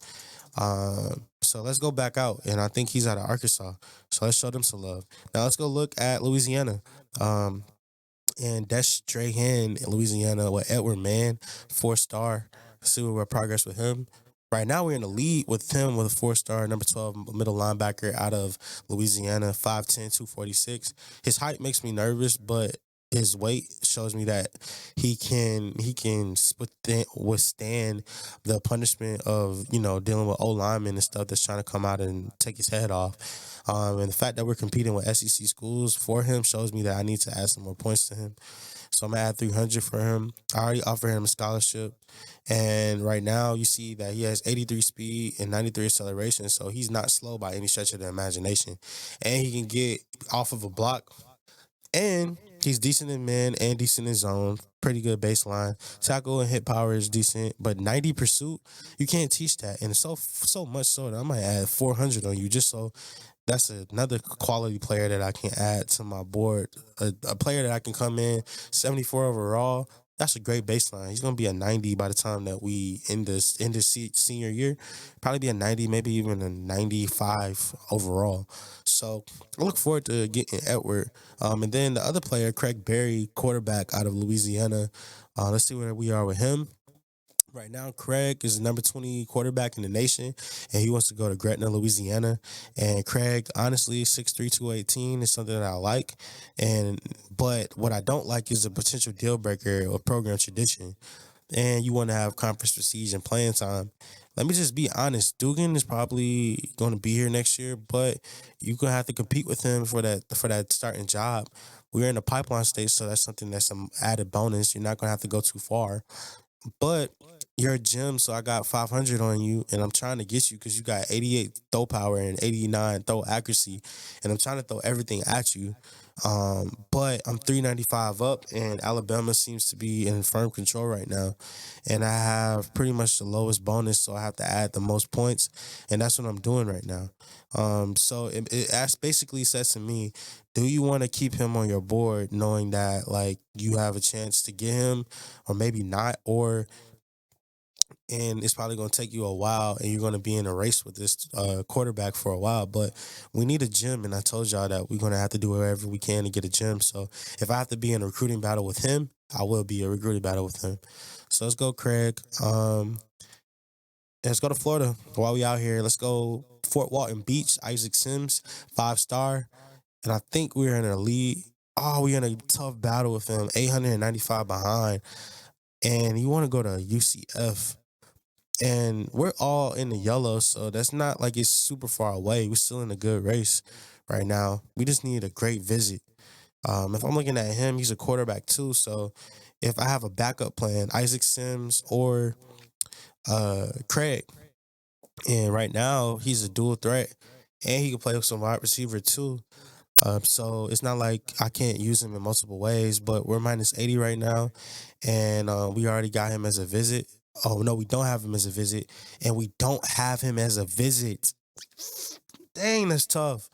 So let's go back out. And I think he's out of Arkansas. So let's show them some love. Now let's go look at Louisiana. And that's Strahan in Louisiana with Edward Mann, 4-star. Let's see where we're progress with him. Right now, we're in the lead with him with a 4-star, number 12 middle linebacker out of Louisiana, 5'10", 246. His height makes me nervous, but his weight shows me that he can withstand the punishment of, dealing with O-linemen and stuff that's trying to come out and take his head off. And the fact that we're competing with SEC schools for him shows me that I need to add some more points to him. So I'm going to add 300 for him. I already offered him a scholarship. And right now you see that he has 83 speed and 93 acceleration. So he's not slow by any stretch of the imagination. And he can get off of a block. And he's decent in man and decent in zone. Pretty good baseline. Tackle and hit power is decent. But 90 pursuit, you can't teach that. And so much so that I might add 400 on you just so that's another quality player that I can add to my board. A player that I can come in 74 overall. That's a great baseline. He's going to be a 90 by the time that we end this senior year. Probably be a 90, maybe even a 95 overall. So I look forward to getting Edward. And then the other player, Craig Berry, quarterback out of Louisiana. Let's see where we are with him. Right now, Craig is the number 20 quarterback in the nation, and he wants to go to Gretna, Louisiana. And Craig, honestly, 6'3", 218 is something that I like. But what I don't like is a potential deal breaker or program tradition. And you want to have conference prestige and playing time. Let me just be honest. Dugan is probably going to be here next year, but you're going to have to compete with him for that starting job. We're in the pipeline stage, so that's something that's some added bonus. You're not going to have to go too far. But you're a gym, so I got 500 on you, and I'm trying to get you because you got 88 throw power and 89 throw accuracy, and I'm trying to throw everything at you. But I'm 395 up, and Alabama seems to be in firm control right now, and I have pretty much the lowest bonus, so I have to add the most points, and that's what I'm doing right now. So it basically says to me, do you want to keep him on your board knowing that, like, you have a chance to get him or maybe not, and it's probably going to take you a while and you're going to be in a race with this quarterback for a while, but we need a gym, and I told y'all that we're going to have to do whatever we can to get a gym. So if I have to be in a recruiting battle with him, I will be a recruiting battle with him. So let's go, Craig. Let's go to Florida while we out here. Let's go Fort Walton Beach, Isaac Sims, 5-star. And I think we're in a lead. Oh, we're in a tough battle with him, 895 behind. And you want to go to UCF. And we're all in the yellow, so that's not like it's super far away. We're still in a good race right now. We just need a great visit. If I'm looking at him, he's a quarterback too. So if I have a backup plan, Isaac Sims or Craig. And right now, he's a dual threat. And he can play with some wide receiver too. So it's not like I can't use him in multiple ways, but we're minus 80 right now. And we already got him as a visit. Oh, no, we don't have him as a visit. And we don't have him as a visit. Dang, that's tough.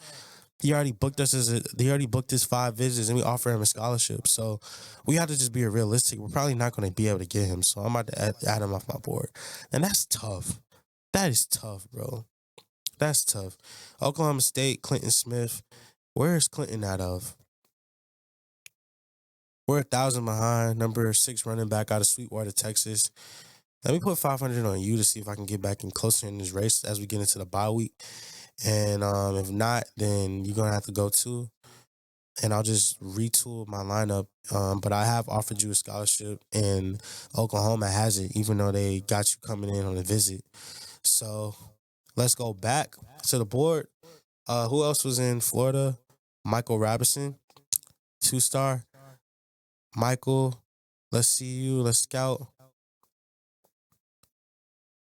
He already booked his 5 visits, and we offer him a scholarship. So we have to just be realistic. We're probably not going to be able to get him. So I'm about to add him off my board. And that's tough. That is tough, bro. That's tough. Oklahoma State, Clinton Smith. Where is Clinton out of? We're 1,000 behind. Number 6 running back out of Sweetwater, Texas. Let me put 500 on you to see if I can get back in closer in this race as we get into the bye week. And if not, then you're going to have to go too. And I'll just retool my lineup. But I have offered you a scholarship, and Oklahoma has it, even though they got you coming in on a visit. So let's go back to the board. Who else was in Florida? Michael Robinson, 2-star. Michael, let's see you. Let's scout.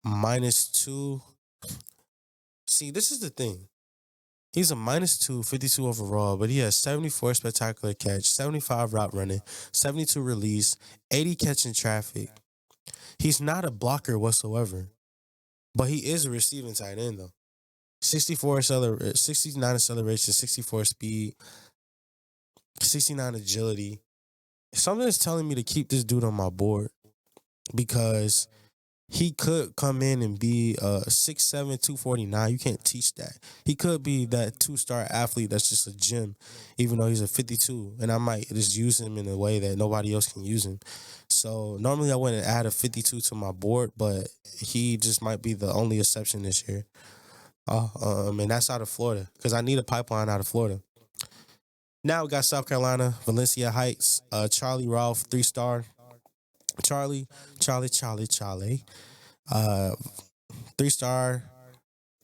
-2. See, this is the thing. He's a -2, 52 overall, but he has 74 spectacular catch, 75 route running, 72 release, 80 catch in traffic. He's not a blocker whatsoever, but he is a receiving tight end, though. 69 acceleration, 64 speed, 69 agility. Something is telling me to keep this dude on my board because he could come in and be 6'7", 249. You can't teach that. He could be that 2-star athlete that's just a gem, even though he's a 52. And I might just use him in a way that nobody else can use him. So normally I wouldn't add a 52 to my board, but he just might be the only exception this year. And that's out of Florida because I need a pipeline out of Florida. Now we got South Carolina, Valencia Heights, Charlie Ralph, 3-star. Charlie. 3-star,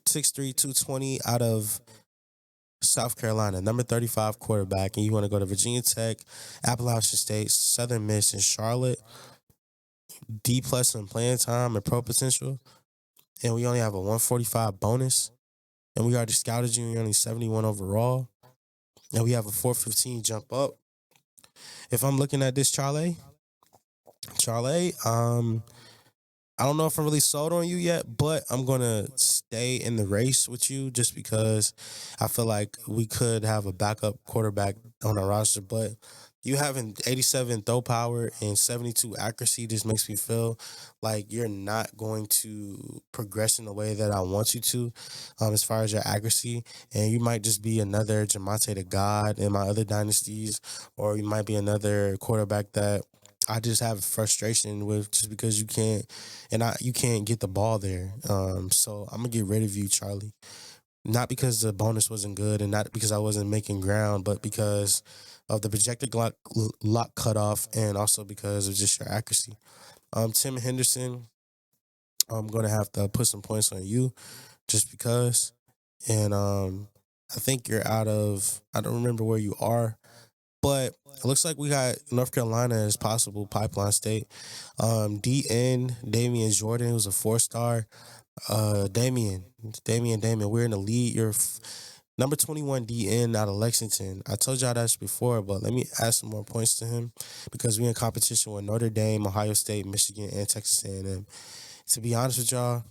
6'3", 220 out of South Carolina, number 35 quarterback. And you want to go to Virginia Tech, Appalachian State, Southern Miss, and Charlotte. D+ in playing time and pro potential. And we only have a 145 bonus. And we already scouted you, and you're only 71 overall. And we have a 415 jump up. If I'm looking at this Charlie, I don't know if I'm really sold on you yet, but I'm going to stay in the race with you just because I feel like we could have a backup quarterback on our roster. But you having 87 throw power and 72 accuracy just makes me feel like you're not going to progress in the way that I want you to as far as your accuracy. And you might just be another Jamonte the God in my other dynasties, or you might be another quarterback that I just have frustration with just because you can't get the ball there. So I'm gonna get rid of you, Charlie. Not because the bonus wasn't good and not because I wasn't making ground, but because of the projected lock cutoff and also because of just your accuracy. Tim Henderson, I'm gonna have to put some points on you just because. And I think you're out of, I don't remember where you are, but it looks like we got North Carolina as possible pipeline state. DN, Damian Jordan, who's a 4-star. Damian, we're in the lead. You're number 21 DN out of Lexington. I told y'all that before, but let me add some more points to him because we're in competition with Notre Dame, Ohio State, Michigan, and Texas A&M. To be honest with y'all,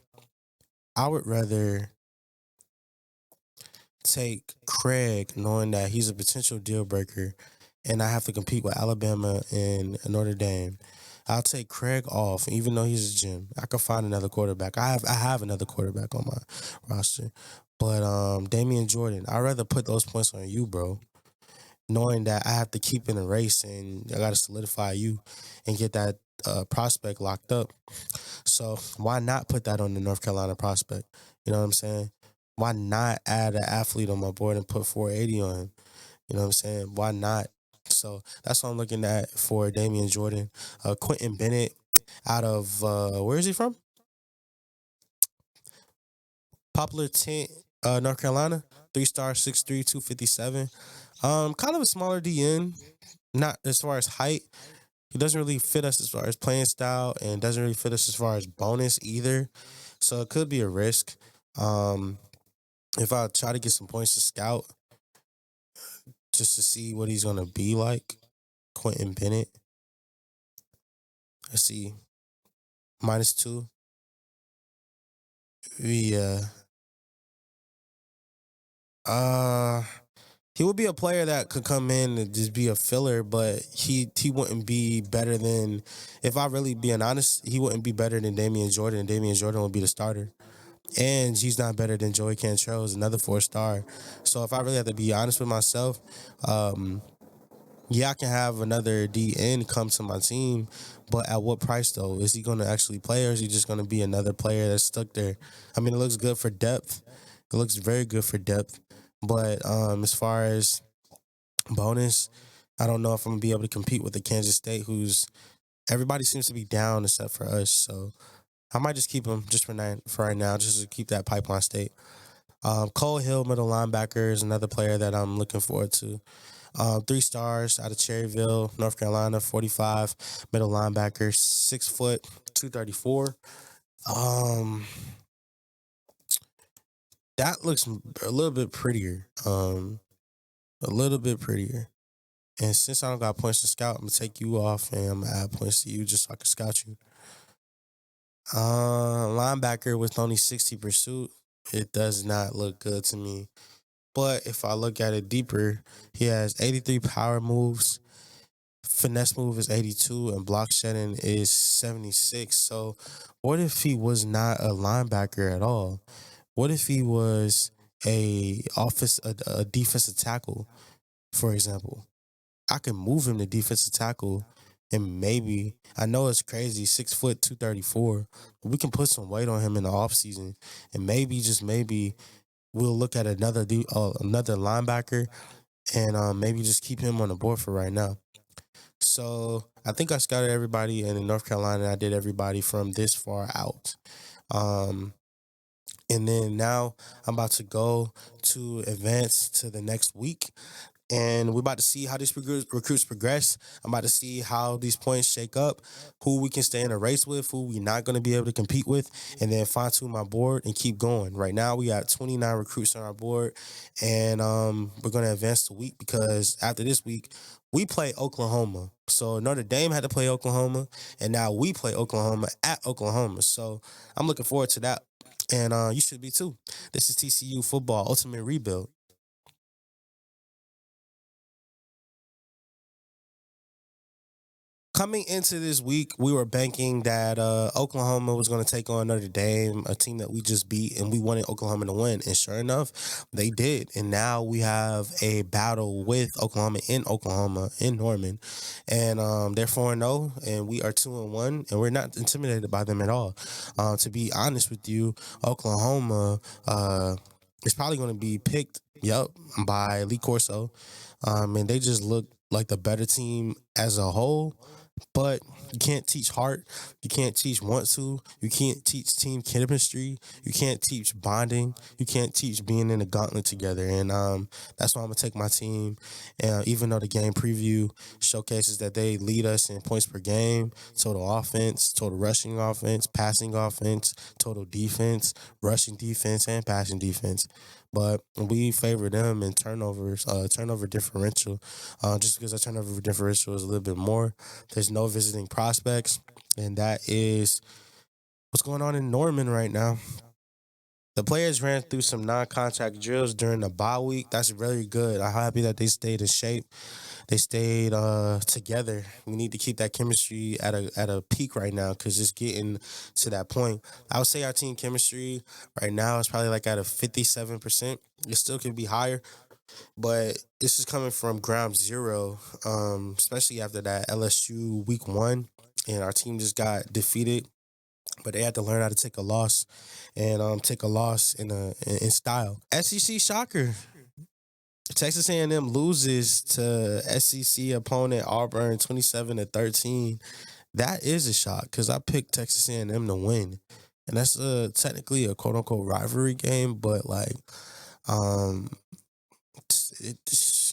I would rather take Craig knowing that he's a potential deal breaker and I have to compete with Alabama and Notre Dame. I'll take Craig off, even though he's a gem. I could find another quarterback. I have another quarterback on my roster. But Damian Jordan, I'd rather put those points on you, bro. Knowing that I have to keep in the race and I got to solidify you and get that prospect locked up. So why not put that on the North Carolina prospect? You know what I'm saying? Why not add an athlete on my board and put 480 on him? You know what I'm saying? Why not? So that's what I'm looking at for Damian Jordan. Quentin Bennett out of, where is he from? Poplar Tent, North Carolina. 3-star, 6'3", 257. Kind of a smaller DN, not as far as height. He doesn't really fit us as far as playing style and doesn't really fit us as far as bonus either. So it could be a risk. If I try to get some points to scout, just to see what he's going to be like, Quentin Bennett. Let's see. -2. Yeah. He would be a player that could come in and just be a filler, but he wouldn't be better than, if I really being honest, he wouldn't be better than Damian Jordan. Damian Jordan would be the starter. And he's not better than Joey Cantrell, another 4-star. So if I really have to be honest with myself, yeah, I can have another DN come to my team, but at what price, though? Is he going to actually play, or is he just going to be another player that's stuck there? I mean, it looks good for depth. It looks very good for depth. But as far as bonus, I don't know if I'm going to be able to compete with the Kansas State, who's everybody seems to be down except for us. So I might just keep him just for right now, just to keep that pipeline state. Cole Hill, middle linebacker, is another player that I'm looking forward to. 3 stars out of Cherryville, North Carolina, 45, middle linebacker, 6 foot, 234. That looks a little bit prettier. A little bit prettier. And since I don't got points to scout, I'm gonna take you off and I'm gonna add points to you just so I can scout you. Linebacker with only 60 pursuit, it does not look good to me. But if I look at it deeper, he has 83 power moves, finesse move is 82, and block shedding is 76. So what if he was not a linebacker at all? What if he was a defensive tackle, for example? I can move him to defensive tackle, and maybe, I know it's crazy, 6 foot 234, but we can put some weight on him in the offseason, and maybe, just maybe, we'll look at another linebacker and maybe just keep him on the board for right now. So I think I scouted everybody, and in North Carolina, I did everybody from this far out. And then now I'm about to go to advance to the next week. And we're about to see how these recruits progress. I'm about to see how these points shake up, who we can stay in a race with, who we're not going to be able to compete with, and then fine-tune my board and keep going. Right now, we got 29 recruits on our board, and we're going to advance the week because after this week, we play Oklahoma. So Notre Dame had to play Oklahoma, and now we play Oklahoma at Oklahoma. So I'm looking forward to that, and you should be too. This is TCU Football Ultimate Rebuild. Coming into this week, we were banking that Oklahoma was going to take on Notre Dame, a team that we just beat, and we wanted Oklahoma to win. And sure enough, they did. And now we have a battle with Oklahoma in Norman. And they're 4-0, and we are 2-1, and we're not intimidated by them at all. To be honest with you, Oklahoma is probably going to be picked, by Lee Corso. And they just look like the better team as a whole. But you can't teach heart. You can't teach want to. You can't teach team chemistry. You can't teach bonding. You can't teach being in a gauntlet together. And that's why I'm going to take my team. And even though the game preview showcases that they lead us in points per game, total offense, total rushing offense, passing offense, total defense, rushing defense, and passing defense. But we favor them in turnovers, turnover differential. Just because our turnover differential is a little bit more, there's no visiting prospects, and that is what's going on in Norman right now. The players ran through some non-contact drills during the bye week. That's really good. I'm happy that they stayed in shape. They stayed together. We need to keep that chemistry at a peak right now because it's getting to that point. I would say our team chemistry right now is probably like at a 57%. It still could be higher, but this is coming from ground zero, especially after that LSU week 1, and our team just got defeated. But they had to learn how to take a loss and take a loss in style. SEC shocker. Texas A&M loses to SEC opponent Auburn 27-13. That is a shock because I picked Texas A&M to win, and that's technically a quote unquote rivalry game. But like,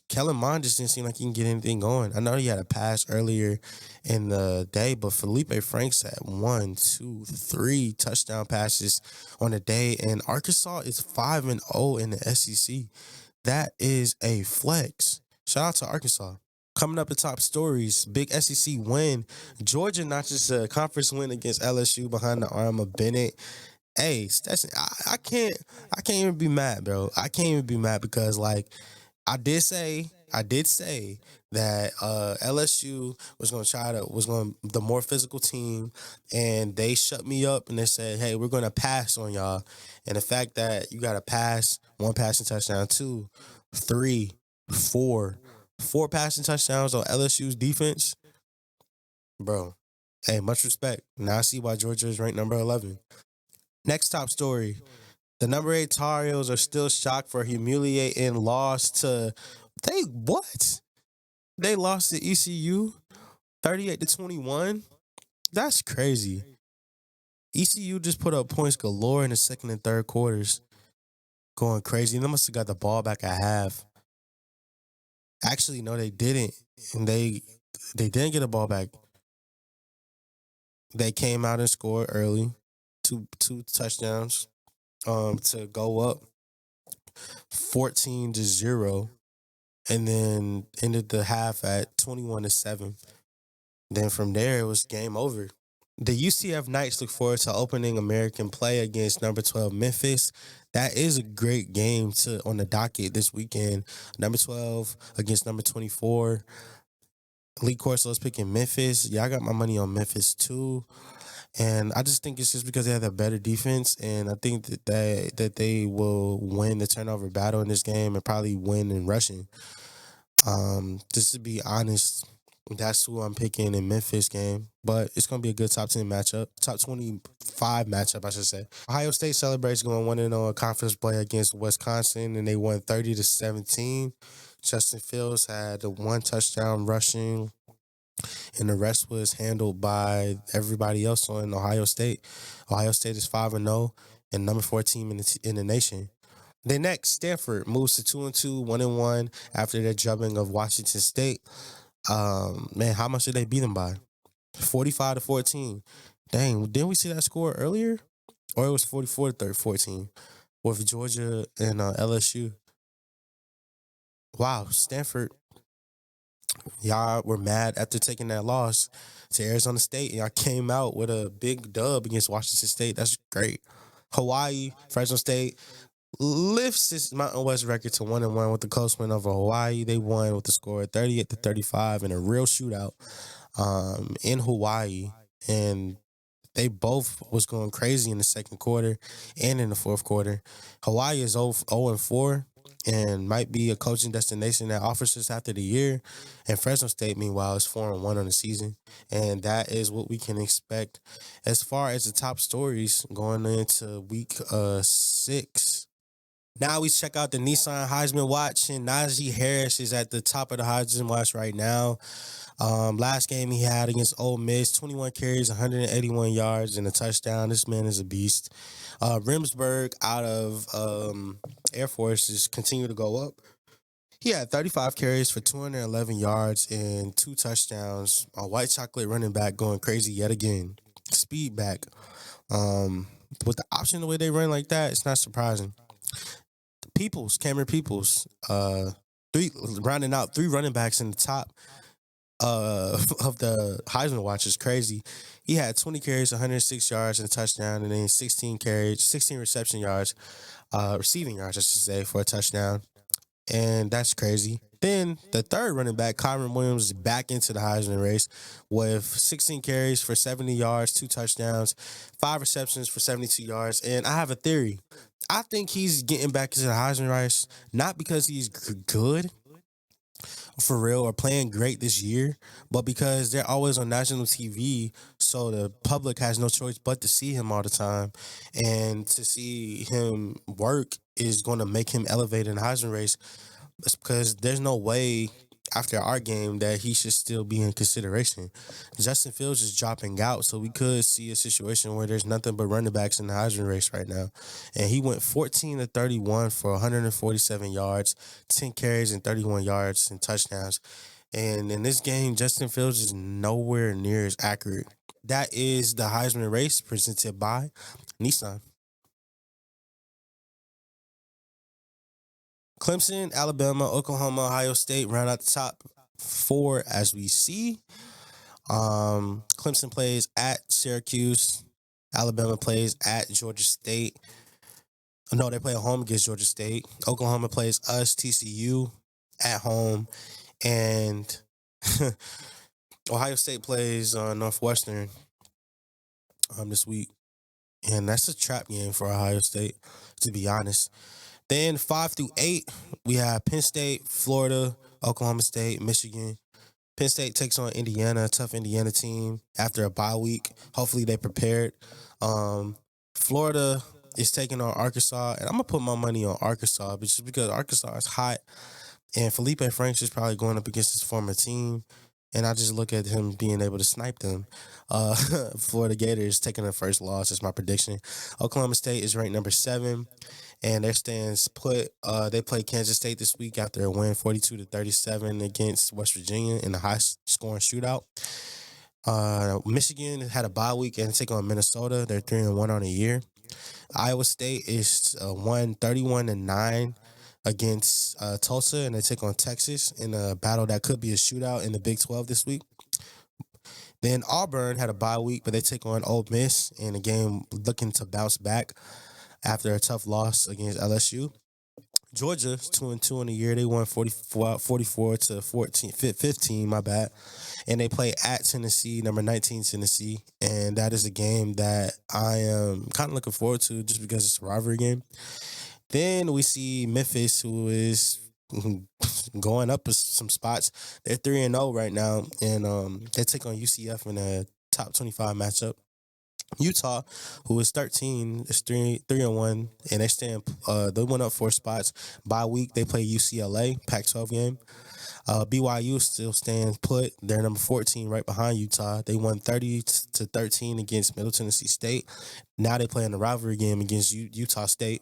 Kellen Mond just didn't seem like he can get anything going. I know he had a pass earlier in the day, but Felipe Franks had 1, 2, 3 touchdown passes on the day, and Arkansas is 5-0 in the SEC. That is a flex. Shout out to Arkansas. Coming up in top stories, big SEC win. Georgia notches a conference win against LSU behind the arm of Bennett. Hey, Stetson, I can't even be mad, bro. I can't even be mad because like I did say that LSU was the more physical team, and they shut me up and they said, hey, we're gonna pass on y'all. And the fact that you gotta pass 1 passing touchdown, 2, 3, 4 passing touchdowns on LSU's defense, bro. Hey, much respect. Now I see why Georgia is ranked number 11. Next top story. The number 8 Tar Heels are still shocked for humiliating loss to they lost to ECU 38-21. That's crazy. ECU just put up points galore in the second and third quarters, going crazy. They must have got the ball back at half. Actually, no, they didn't, and they didn't get the ball back. They came out and scored early, two touchdowns, to go up 14-0, and then ended the half at 21-7. Then from there, it was game over. The UCF Knights look forward to opening American play against number 12 Memphis. That is a great game on the docket this weekend. Number 12 against number 24. Lee Corso is picking Memphis. Yeah, I got my money on Memphis too. And I just think it's just because they have a better defense, and I think that they will win the turnover battle in this game and probably win in rushing. Just to be honest, that's who I'm picking in Memphis game. But it's going to be a good top 10 matchup. Top 25 matchup, I should say. Ohio State celebrates going 1-0 conference play against Wisconsin, and they won 30-17. Justin Fields had the one touchdown rushing, and the rest was handled by everybody else on Ohio State. Ohio State is 5-0 and number 4 team in the nation. Then next, Stanford moves to 2-2, 1-1 after their drubbing of Washington State. Man, how much did they beat them by? 45-14. Dang, didn't we see that score earlier? Or it was 44-14 with Georgia and LSU. Wow, Stanford, y'all were mad after taking that loss to Arizona State. Y'all came out with a big dub against Washington State. That's great. Hawaii, Fresno State lifts its Mountain West record to 1-1 with the close win over Hawaii. They won with the score 38-35 in a real shootout in Hawaii. And they both was going crazy in the second quarter and in the fourth quarter. Hawaii is 0-4 and might be a coaching destination that offers us after the year. And Fresno State, meanwhile, is 4-1 on the season. And that is what we can expect as far as the top stories going into week 6. Now we check out the Nissan Heisman Watch, and Najee Harris is at the top of the Heisman Watch right now. Last game he had against Ole Miss, 21 carries, 181 yards, and a touchdown. This man is a beast. Remsburg out of Air Force is continue to go up. He had 35 carries for 211 yards and 2 touchdowns. A white chocolate running back going crazy yet again. Speed back. With the option the way they run like that, it's not surprising. Cameron Peoples, rounding out 3 running backs in the top of the Heisman Watch is crazy. He had 20 carries, 106 yards, and a touchdown, and then 16 reception yards, receiving yards, I should say, for a touchdown. And that's crazy. Then the third running back, Kyron Williams, is back into the Heisman race with 16 carries for 70 yards, 2 touchdowns, 5 receptions for 72 yards. And I have a theory. I think he's getting back into the Heisman race, not because he's good, for real, or playing great this year, but because they're always on national TV, so the public has no choice but to see him all the time. And to see him work is going to make him elevate in the Heisman race. It's because there's no way after our game that he should still be in consideration. Justin Fields is dropping out, so we could see a situation where there's nothing but running backs in the Heisman race right now. And he went 14-31 for 147 yards, 10 carries, and 31 yards and touchdowns. And in this game, Justin Fields is nowhere near as accurate. That is the Heisman race presented by Nissan. Clemson, Alabama, Oklahoma, Ohio State round out the top 4 as we see. Clemson plays at Syracuse. Alabama plays at Georgia State. No, they play at home against Georgia State. Oklahoma plays us, TCU, at home. And Ohio State plays Northwestern this week. And that's a trap game for Ohio State, to be honest. Then 5 through 8, we have Penn State, Florida, Oklahoma State, Michigan. Penn State takes on Indiana, a tough Indiana team after a bye week. Hopefully they prepared. Florida is taking on Arkansas, and I'm going to put my money on Arkansas just because Arkansas is hot, and Felipe Franks is probably going up against his former team. And I just look at him being able to snipe them. For the Gators, taking the first loss is my prediction. Oklahoma State is ranked number 7, and their stands put. They play Kansas State this week after a win 42-37 against West Virginia in a high-scoring shootout. Michigan had a bye week and take on Minnesota. They're 3-1 on the year. Iowa State is won 31-9 against Tulsa, and they take on Texas in a battle that could be a shootout in the Big 12 this week. Then Auburn had a bye week, but they take on Ole Miss in a game looking to bounce back after a tough loss against LSU. Georgia is 2-2 in the year. They won 44-15, my bad. And they play at Tennessee, number 19 Tennessee. And that is a game that I am kind of looking forward to just because it's a rivalry game. Then we see Memphis, who is going up some spots. They're 3-0 right now, and they take on UCF in a top 25 matchup. Utah, who is 13, is 3-1, and they stand. They went up 4 spots. Bye week, they play UCLA, Pac-12 game. BYU still stands put. They're number 14, right behind Utah. They won 30-13 against Middle Tennessee State. Now they play in a rivalry game against Utah State.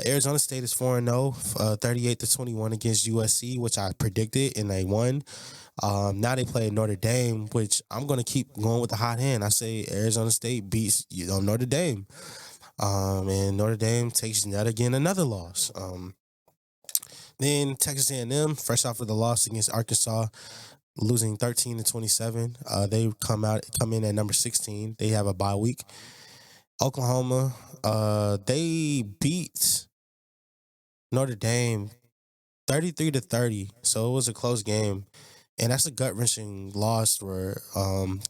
Arizona State is 4-0, 38-21 against USC, which I predicted, and they won. Now they play Notre Dame, which I'm going to keep going with the hot hand. I say Arizona State beats Notre Dame. And Notre Dame takes yet again another loss. Then Texas A&M, fresh off of the loss against Arkansas, losing 13-27. They come in at number 16. They have a bye week. Oklahoma, they beat Notre Dame 33-30, so it was a close game, and that's a gut-wrenching loss for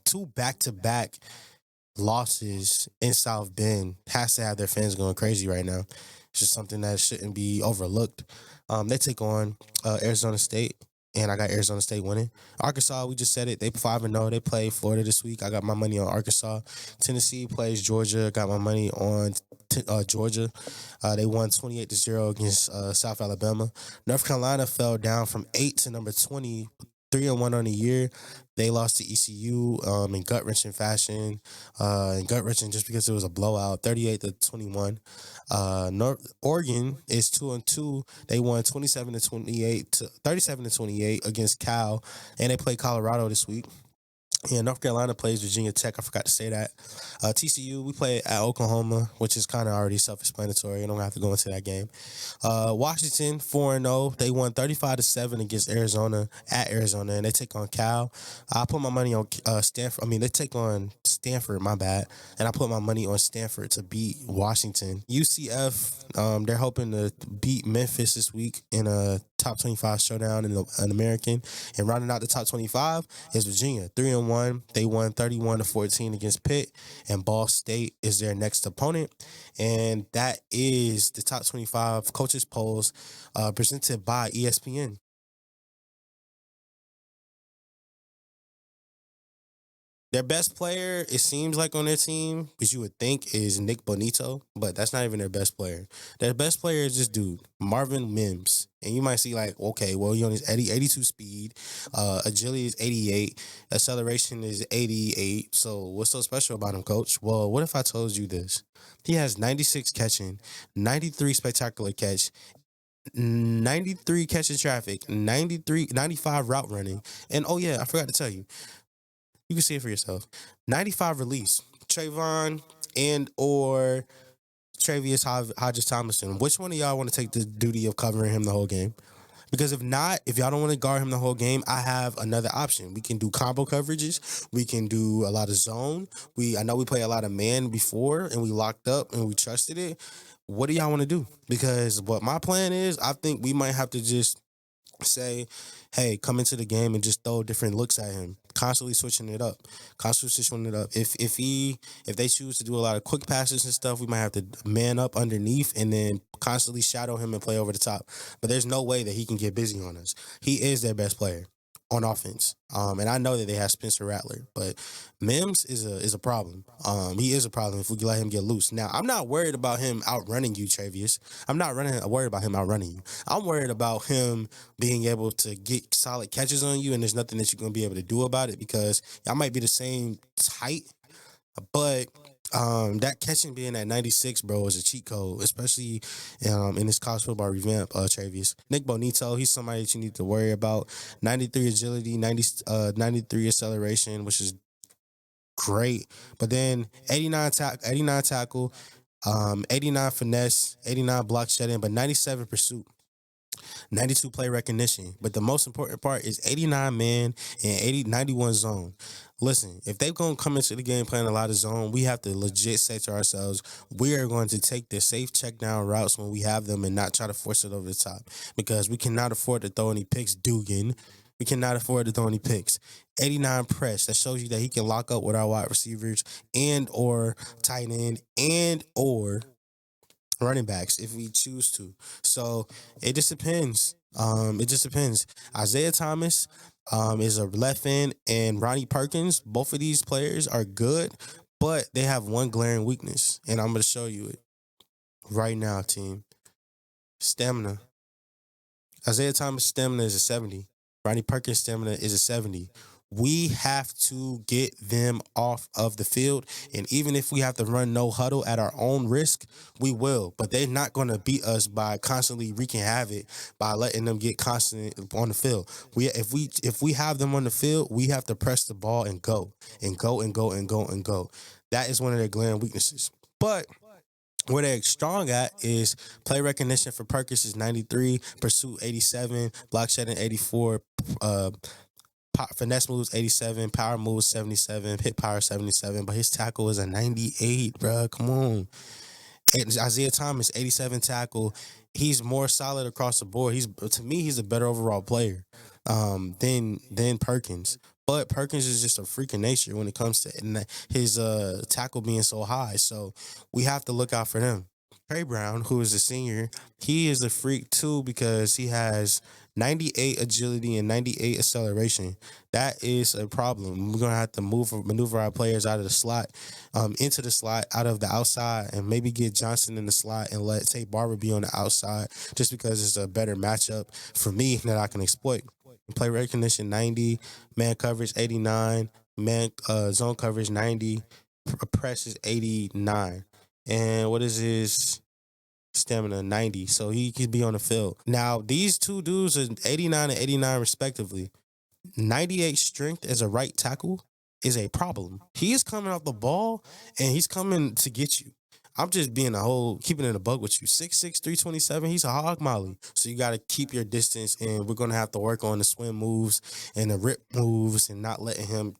2 back-to-back losses in South Bend. Has to have their fans going crazy right now. It's just something that shouldn't be overlooked. They take on Arizona State, and I got Arizona State winning. Arkansas, we just said it. They 5-0. They play Florida this week. I got my money on Arkansas. Tennessee plays Georgia. Got my money on Georgia. They won 28-0 against South Alabama. North Carolina fell down from 8 to number 20. 3-1 on the year. They lost to ECU in gut-wrenching fashion. And gut-wrenching just because it was a blowout, 38-21. Oregon is 2-2. They won 37-28 against Cal, and they play Colorado this week. Yeah, North Carolina plays Virginia Tech. I forgot to say that. TCU, we play at Oklahoma, which is kind of already self-explanatory. I don't have to go into that game. Washington, 4-0. They won 35-7 against Arizona at Arizona, and they take on Cal. I put my money on Stanford. They take on Stanford, my bad. And I put my money on Stanford to beat Washington. UCF, they're hoping to beat Memphis this week in a top 25 showdown in an American. And rounding out the top 25 is Virginia, 3-1. They won 31-14 against Pitt, and Ball State is their next opponent. And that is the top 25 coaches polls presented by ESPN. Their best player, it seems like on their team, which you would think is Nick Bonito, but that's not even their best player. Their best player is this dude, Marvin Mims. And you might see like, okay, well, he on his 82 speed, agility is 88, acceleration is 88. So what's so special about him, coach? Well, what if I told you this? He has 96 catching, 93 spectacular catch, 93 catching traffic, 95 route running. And oh yeah, I forgot to tell you. You can see it for yourself. 95 release. Trayvon and or Travius Hodges Thomason. Which one of y'all want to take the duty of covering him the whole game? Because if not, if y'all don't want to guard him the whole game, I have another option. We can do combo coverages. We can do a lot of zone. I know we play a lot of man before, and we locked up and we trusted it. What do y'all want to do? Because what my plan is, I think we might have to just say, hey, come into the game and just throw different looks at him. Constantly switching it up. If they choose to do a lot of quick passes and stuff, we might have to man up underneath and then constantly shadow him and play over the top. But there's no way that he can get busy on us. He is their best player. on offense. And I know that they have Spencer Rattler, but Mims is a problem. He is a problem if we let him get loose. Now, I'm not worried about him outrunning you, Travius. I'm not worried about him outrunning you. I'm worried about him being able to get solid catches on you, and there's nothing that you're going to be able to do about it because I might be the same height, but that catching being at 96, bro, is a cheat code, especially in this college football revamp, Travius. Nick Bonito, he's somebody that you need to worry about. 93 agility, 93 acceleration, which is great. But then 89 tackle, 89 finesse, 89 block shedding, but 97 pursuit. 92 play recognition. But the most important part is 89 man and 91 zone. Listen, if they're going to come into the game playing a lot of zone, we have to legit say to ourselves, we are going to take the safe check down routes when we have them and not try to force it over the top because we cannot afford to throw any picks, Dugan. We cannot afford to throw any picks. 89 press. That shows you that he can lock up with our wide receivers and or tight end and or running backs if we choose to. So it just depends. It just depends. Isaiah Thomas is a left end, and Ronnie Perkins. Both of these players are good, but they have one glaring weakness, and I'm going to show you it right now, team. Stamina. Isaiah Thomas' stamina is a 70. Ronnie Perkins' stamina is a 70. We have to get them off of the field. And even if we have to run no huddle at our own risk, we will. But they're not going to beat us by constantly wreaking havoc by letting them get constant on the field. If we have them on the field, we have to press the ball and go. And go and go and go and go. That is one of their glaring weaknesses. But where they're strong at is play recognition for Perkins is 93, pursuit 87, block shedding 84, finesse moves 87, power moves 77, hit power 77, but his tackle is a 98, bro. Come on. And Isaiah Thomas, 87 tackle. He's more solid across the board. To me, he's a better overall player than Perkins. But Perkins is just a freak of nature when it comes to his tackle being so high. So we have to look out for them. Trey Brown, who is a senior, he is a freak too because he has 98 agility and 98 acceleration. That is a problem. We're going to have to maneuver our players out of the slot, into the slot, out of the outside, and maybe get Johnson in the slot and let Tate Barber be on the outside just because it's a better matchup for me that I can exploit. Play recognition 90, man coverage 89, man zone coverage 90, press is 89. And what is his stamina? 90. So he could be on the field. Now, these two dudes are 89 and 89 respectively. 98 strength as a right tackle is a problem. He is coming off the ball and he's coming to get you. I'm just keeping it a bug with you. 6'6", 327, he's a hog molly. So you got to keep your distance, and we're going to have to work on the swim moves and the rip moves and not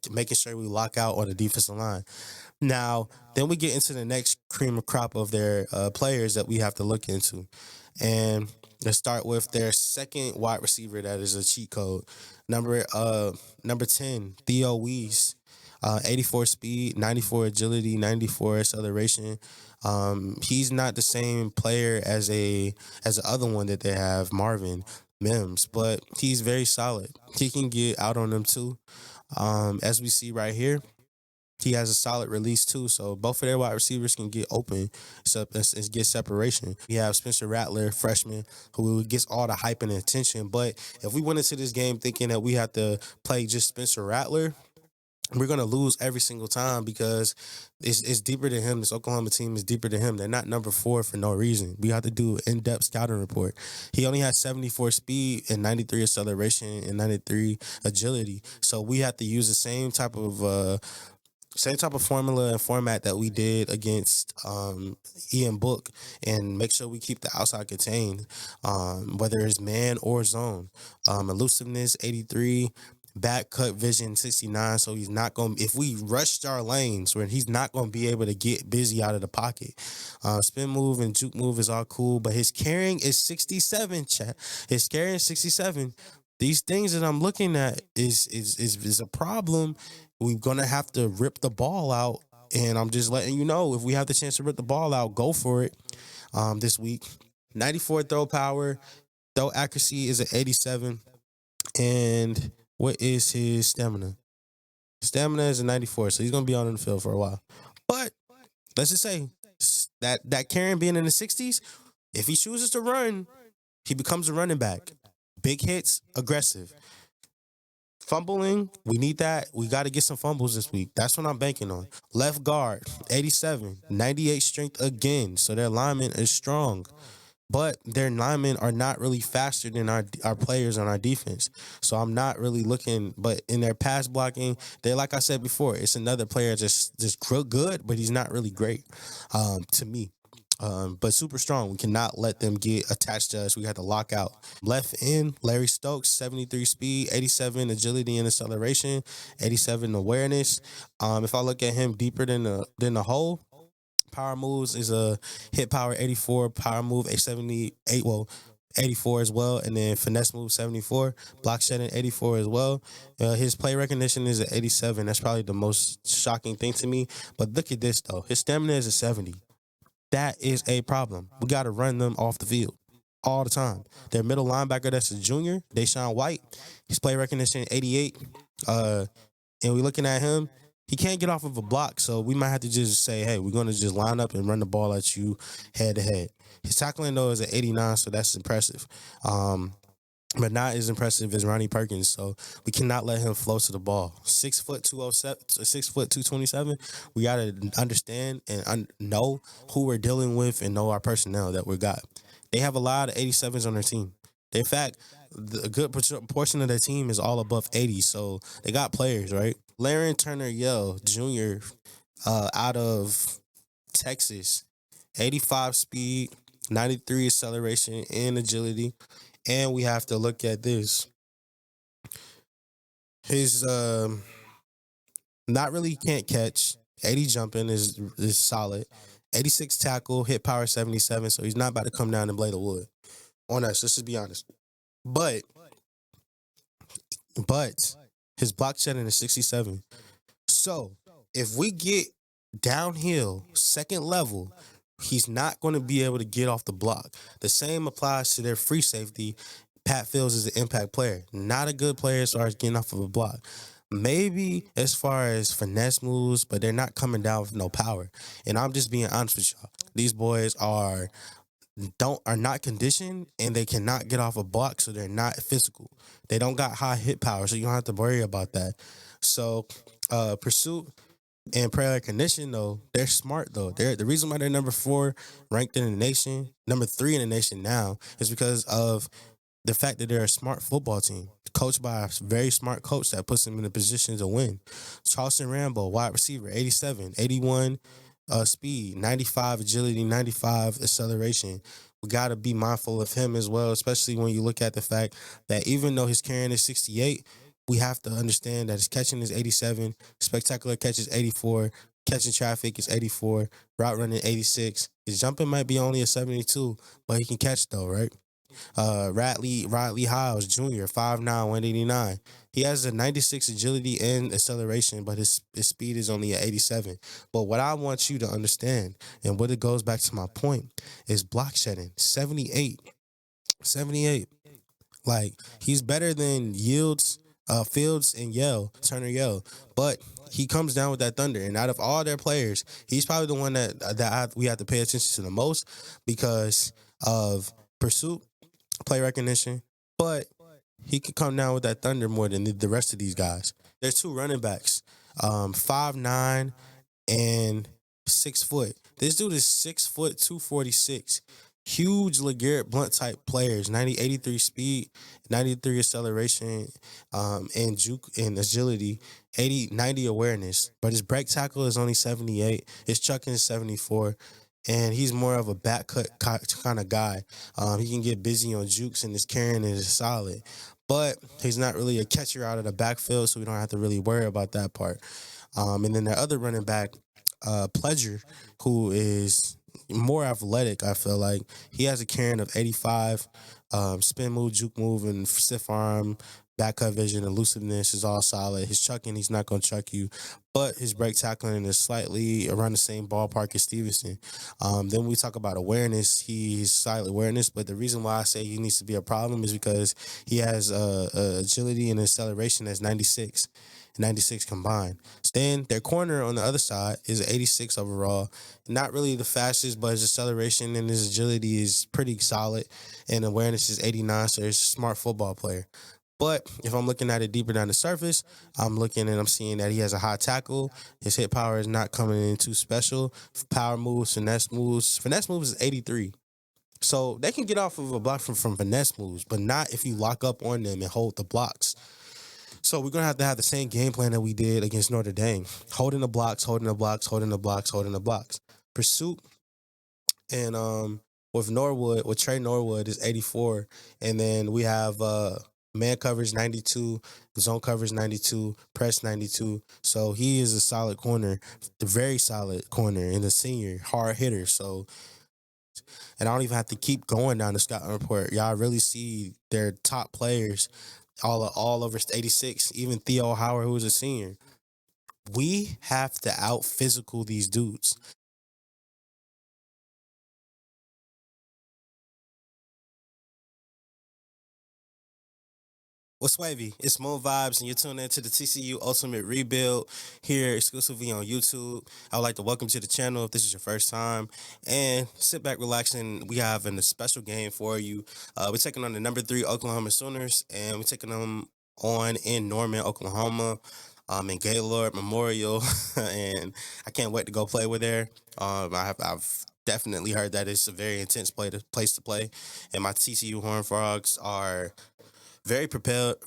making sure we lock out on the defensive line. Now, then we get into the next cream of crop of their players that we have to look into. And let's start with their second wide receiver that is a cheat code. Number 10, Theo Weiss. 84 speed, 94 agility, 94 acceleration. He's not the same player as the other one that they have, Marvin Mims, but he's very solid. He can get out on them too. As we see right here, he has a solid release too, so both of their wide receivers can get open and get separation. We have Spencer Rattler, freshman, who gets all the hype and attention, but if we went into this game thinking that we have to play just Spencer Rattler, we're going to lose every single time because it's deeper than him. This Oklahoma team is deeper than him. They're not number 4 for no reason. We have to do an in-depth scouting report. He only has 74 speed and 93 acceleration and 93 agility. So we have to use the same type of formula and format that we did against Ian Book and make sure we keep the outside contained, whether it's man or zone. Elusiveness, 83. Back cut vision 69, so he's not going to, if we rushed our lanes, where he's not going to be able to get busy out of the pocket. Spin move and juke move is all cool, but his carrying is 67, chat. His carrying is 67. These things that I'm looking at is a problem. We're going to have to rip the ball out, and I'm just letting you know, if we have the chance to rip the ball out, go for it this week. 94 throw power, throw accuracy is an 87, and What is his stamina? Stamina is a 94, so he's going to be on the field for a while. But let's just say that Karen being in the 60s, if he chooses to run, he becomes a running back. Big hits, aggressive. Fumbling, we need that. We got to get some fumbles this week. That's what I'm banking on. Left guard, 87, 98 strength again. So their lineman is strong. But their linemen are not really faster than our players on our defense. So I'm not really looking, but in their pass blocking, they're, like I said before, it's another player just good, but he's not really great to me. But super strong. We cannot let them get attached to us. We got to lock out. Left end, Larry Stokes, 73 speed, 87 agility and acceleration, 87 awareness. If I look at him deeper than the hole, power moves is a hit power 84, power move 878, 84 as well, and then finesse move 74, block shedding 84 as well. His play recognition is at 87. That's probably the most shocking thing to me. But look at this though, his stamina is a 70. That is a problem. We got to run them off the field all the time. Their middle linebacker, that's a junior, Deshaun White. His play recognition 88. And we looking at him. He can't get off of a block, so we might have to just say, hey, we're going to just line up and run the ball at you head to head. His tackling, though, is at 89, so that's impressive. But not as impressive as Ronnie Perkins, so we cannot let him flow to the ball. 6'227". We got to understand and know who we're dealing with and know our personnel that we got. They have a lot of 87s on their team. In fact, a good portion of their team is all above 80, so they got players, right? Laren Turner Yell Jr. Out of Texas, 85 speed, 93 acceleration and agility. And we have to look at this. His not really can't catch. 80 jumping is solid. 86 tackle, hit power 77, so he's not about to come down and blade the wood on us. Let's just be honest. But his block shedding is 67. So if we get downhill, second level, he's not going to be able to get off the block. The same applies to their free safety. Pat Fields is an impact player. Not a good player as far as getting off of a block. Maybe as far as finesse moves, but they're not coming down with no power. And I'm just being honest with y'all. These boys are not conditioned, and they cannot get off a block, so they're not physical. They don't got high hit power, so you don't have to worry about that. So pursuit and prayer recognition, though, they're smart, though. They're the reason why they're number 4 ranked in the nation, number 3 in the nation now, is because of the fact that they're a smart football team, coached by a very smart coach that puts them in a position to win. Charleston Rambo, wide receiver, 87, 81 speed, 95 agility, 95 acceleration. We got to be mindful of him as well, especially when you look at the fact that even though his carrying is 68, we have to understand that his catching is 87, spectacular catch is 84, catching traffic is 84, route running 86. His jumping might be only a 72, but he can catch though, right? Riley Hiles Jr., 5'9", 189. He has a 96 agility and acceleration, but his speed is only at 87. But what I want you to understand, and what it goes back to my point, is block shedding, 78. 78. Like, he's better than Fields and Turner Yell, but he comes down with that thunder. And out of all their players, he's probably the one that we have to pay attention to the most because of pursuit, play recognition, but he could come down with that thunder more than the rest of these guys. There's 2 running backs, 5'9" and 6 foot. This dude is 6 foot, 246. Huge LeGarrette Blount type players, 83 speed, 93 acceleration, and juke and agility, 90 awareness. But his break tackle is only 78. His chucking is 74. And he's more of a back cut kind of guy. He can get busy on jukes, and his carrying is solid. But he's not really a catcher out of the backfield, so we don't have to really worry about that part. And then the other running back, Pledger, who is more athletic, I feel like. He has a carrying of 85, spin move, juke move, and stiff arm, back cut vision, elusiveness is all solid. His chucking, he's not going to chuck you. But his break tackling is slightly around the same ballpark as Stevenson. Then we talk about awareness. He's slightly awareness, but the reason why I say he needs to be a problem is because he has agility and acceleration that's 96 combined. Then their corner on the other side is 86 overall. Not really the fastest, but his acceleration and his agility is pretty solid, and awareness is 89, so he's a smart football player. But if I'm looking at it deeper down the surface, I'm looking and I'm seeing that he has a high tackle. His hit power is not coming in too special. Power moves, finesse moves. Finesse moves is 83. So they can get off of a block from finesse moves, but not if you lock up on them and hold the blocks. So we're going to have the same game plan that we did against Notre Dame. Holding the blocks, holding the blocks, holding the blocks, holding the blocks. Pursuit and with Trey Norwood is 84. And then we have man coverage 92, zone coverage 92, press 92. So he is a solid corner, a very solid corner, and a senior, hard hitter. So, and I don't even have to keep going down the scouting report. Y'all really see their top players all over 86, even Theo Howard, who was a senior. We have to out-physical these dudes. What's wavy? It's Moon Vibes, and you're tuning into the TCU Ultimate Rebuild here exclusively on YouTube. I would like to welcome you to the channel if this is your first time. And sit back, relax, and we have a special game for you. We're taking on the number 3 Oklahoma Sooners, and we're taking them on in Norman, Oklahoma, in Gaylord Memorial. And I can't wait to go play with there. I've definitely heard that it's a very intense place to play. And my TCU Horned Frogs are very prepared,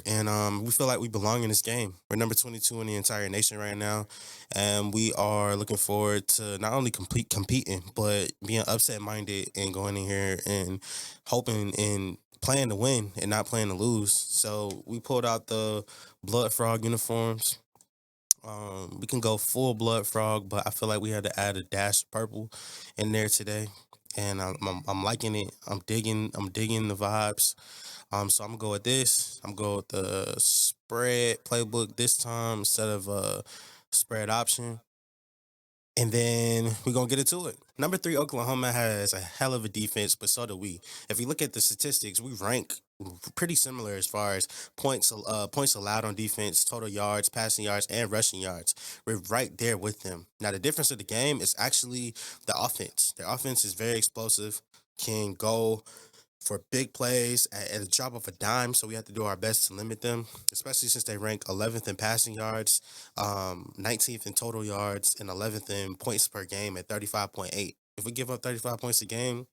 and we feel like we belong in this game. We're number 22 in the entire nation right now, and we are looking forward to not only competing, but being upset-minded and going in here and hoping and playing to win and not playing to lose. So we pulled out the Blood Frog uniforms. We can go full Blood Frog, but I feel like we had to add a dash of purple in there today, and I'm liking it. I'm digging the vibes. So I'm gonna go with this. I'm gonna go with the spread playbook this time instead of a spread option. And then we're gonna get into it. Number 3, Oklahoma has a hell of a defense, but so do we. If you look at the statistics, we rank pretty similar as far as points allowed on defense, total yards, passing yards, and rushing yards. We're right there with them. Now the difference of the game is actually the offense. Their offense is very explosive, can go for big plays at a drop of a dime, so we have to do our best to limit them, especially since they rank 11th in passing yards, 19th in total yards, and 11th in points per game at 35.8. If we give up 35 points a game,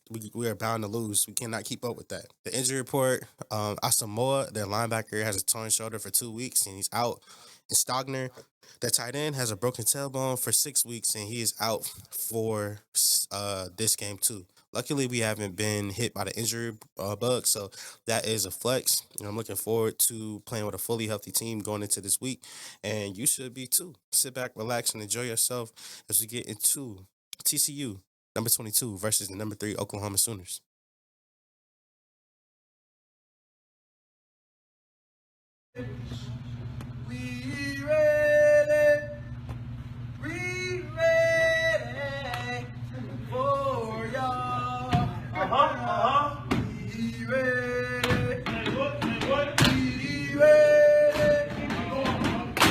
we are bound to lose. We cannot keep up with that. The injury report, Asamoah, their linebacker, has a torn shoulder for 2 weeks, and he's out. And Stogner, their tight end, has a broken tailbone for 6 weeks, and he is out for this game too. Luckily, we haven't been hit by the injury bug, so that is a flex. And I'm looking forward to playing with a fully healthy team going into this week, and you should be too. Sit back, relax, and enjoy yourself as we get into TCU, number 22, versus the number 3 Oklahoma Sooners. We ready for y'all. We ready. We ready.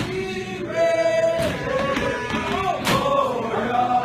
We ready for y'all.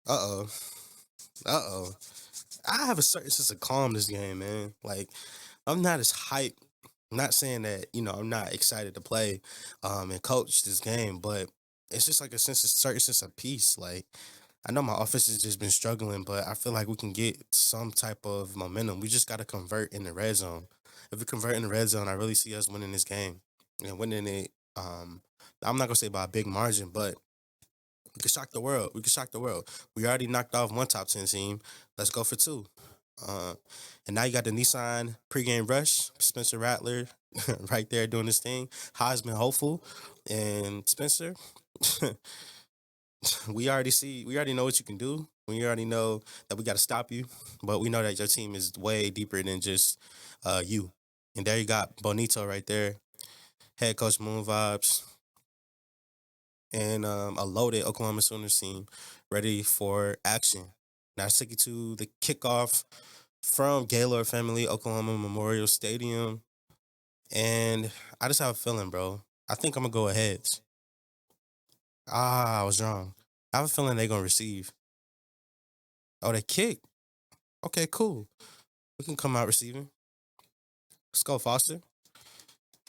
Uh-oh. Uh-oh. I have a certain sense of calm this game, man. Like, I'm not as hyped. I'm not saying that, I'm not excited to play and coach this game, but it's just like certain sense of peace. Like, I know my offense has just been struggling, but I feel like we can get some type of momentum. We just got to convert in the red zone. If we convert in the red zone, I really see us winning this game and winning it. I'm not gonna say by a big margin, but we can shock the world. We can shock the world. We already knocked off one top 10 team. Let's go for two. Uh, and now you got the Nissan pregame rush. Spencer Rattler right there doing his thing. Heisman hopeful. And Spencer, we already know what you can do. We already know that we got to stop you. But we know that your team is way deeper than just you. And there you got Bonito right there. Head coach Moon Vibes. And a loaded Oklahoma Sooners team ready for action. Now I take you to the kickoff from Gaylord Family Oklahoma Memorial Stadium. And I just have a feeling, bro. I think I'm going to go ahead. I was wrong. I have a feeling they're going to receive. Oh, they kick. Okay, cool. We can come out receiving. Let's go, Foster.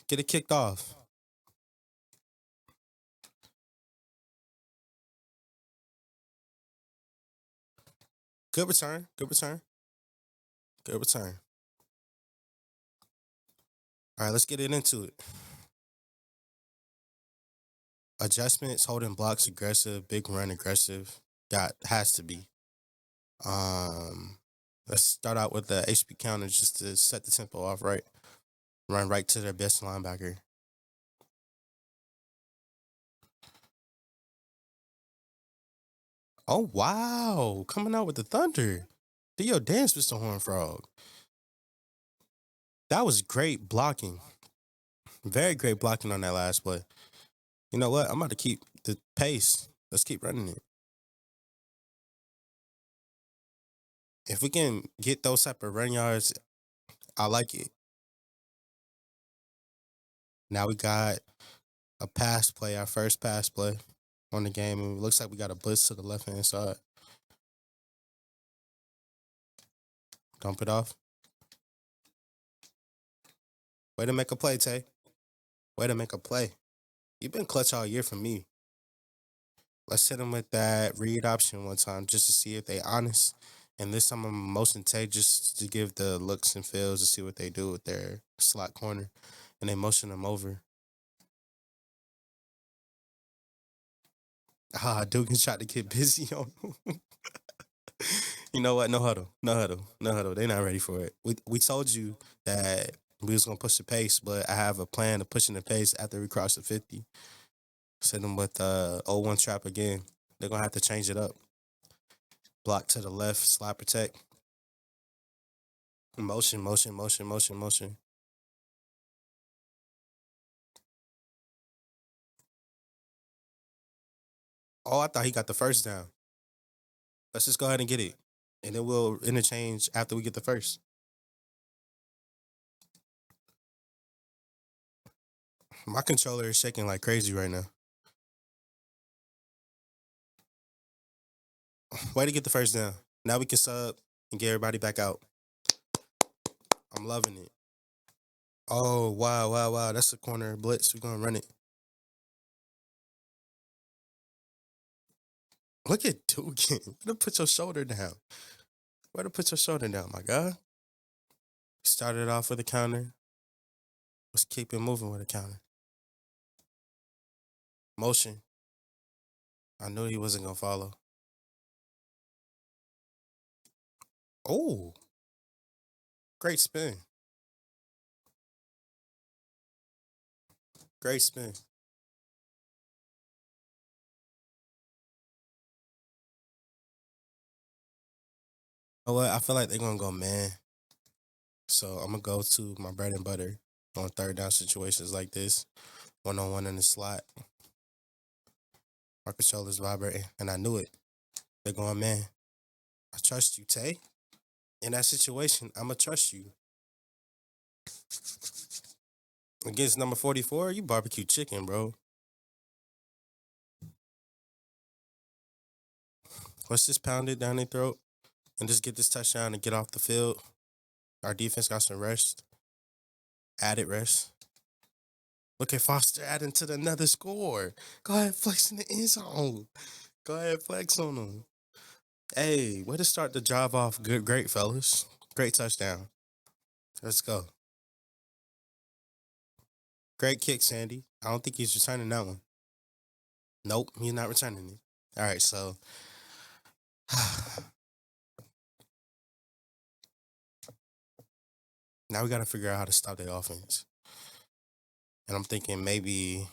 Get it kicked off. Good return. Good return. Good return. All right, let's get it into it. Adjustments, holding blocks aggressive, big run aggressive. Has to be. Let's start out with the HP counter just to set the tempo off right. Run right to their best linebacker. Oh, wow. Coming out with the thunder. Do your dance, Mr. Horned Frog. That was great blocking. Very great blocking on that last play. You know what? I'm about to keep the pace. Let's keep running it. If we can get those type of run yards, I like it. Now we got a pass play, our first pass play on the game. And it looks like we got a blitz to the left-hand side. Dump it off. Way to make a play, Tay. Way to make a play. You've been clutch all year for me. Let's hit them with that read option one time just to see if they honest. And this time I'm motion Tay just to give the looks and feels to see what they do with their slot corner. And they motion them over. Dugan tried to get busy on him. You know what? No huddle. No huddle. No huddle. They're not ready for it. We told you that we was going to push the pace, but I have a plan of pushing the pace after we cross the 50. Send them with 0-1 trap again. They're going to have to change it up. Block to the left, slide protect. Motion, motion, motion, motion, motion. Oh, I thought he got the first down. Let's just go ahead and get it. And then we'll interchange after we get the first. My controller is shaking like crazy right now. Way to get the first down. Now we can sub and get everybody back out. I'm loving it. Oh, wow, wow, wow. That's a corner blitz. We're going to run it. Look at Dugan. Way to put your shoulder down. Way to put your shoulder down, my guy. Started off with a counter. Let's keep it moving with a counter. Motion. I knew he wasn't going to follow. Oh. Great spin. Great spin. You know what? I feel like they're going to go man. So I'm going to go to my bread and butter on third down situations like this. One-on-one in the slot. My controller's vibrating, and I knew it. They're going man. I trust you, Tay. In that situation, I'm going to trust you. Against number 44, you barbecue chicken, bro. Let's just pound it down their throat and just get this touchdown and get off the field. Our defense got some rest. Added rest. Look at Foster adding to another score. Go ahead, flex in the end zone. Go ahead, flex on them. Hey, way to start the drive off. Good, great, fellas. Great touchdown. Let's go. Great kick, Sandy. I don't think he's returning that one. Nope, he's not returning it. All right, so now we got to figure out how to stop their offense. And I'm thinking maybe,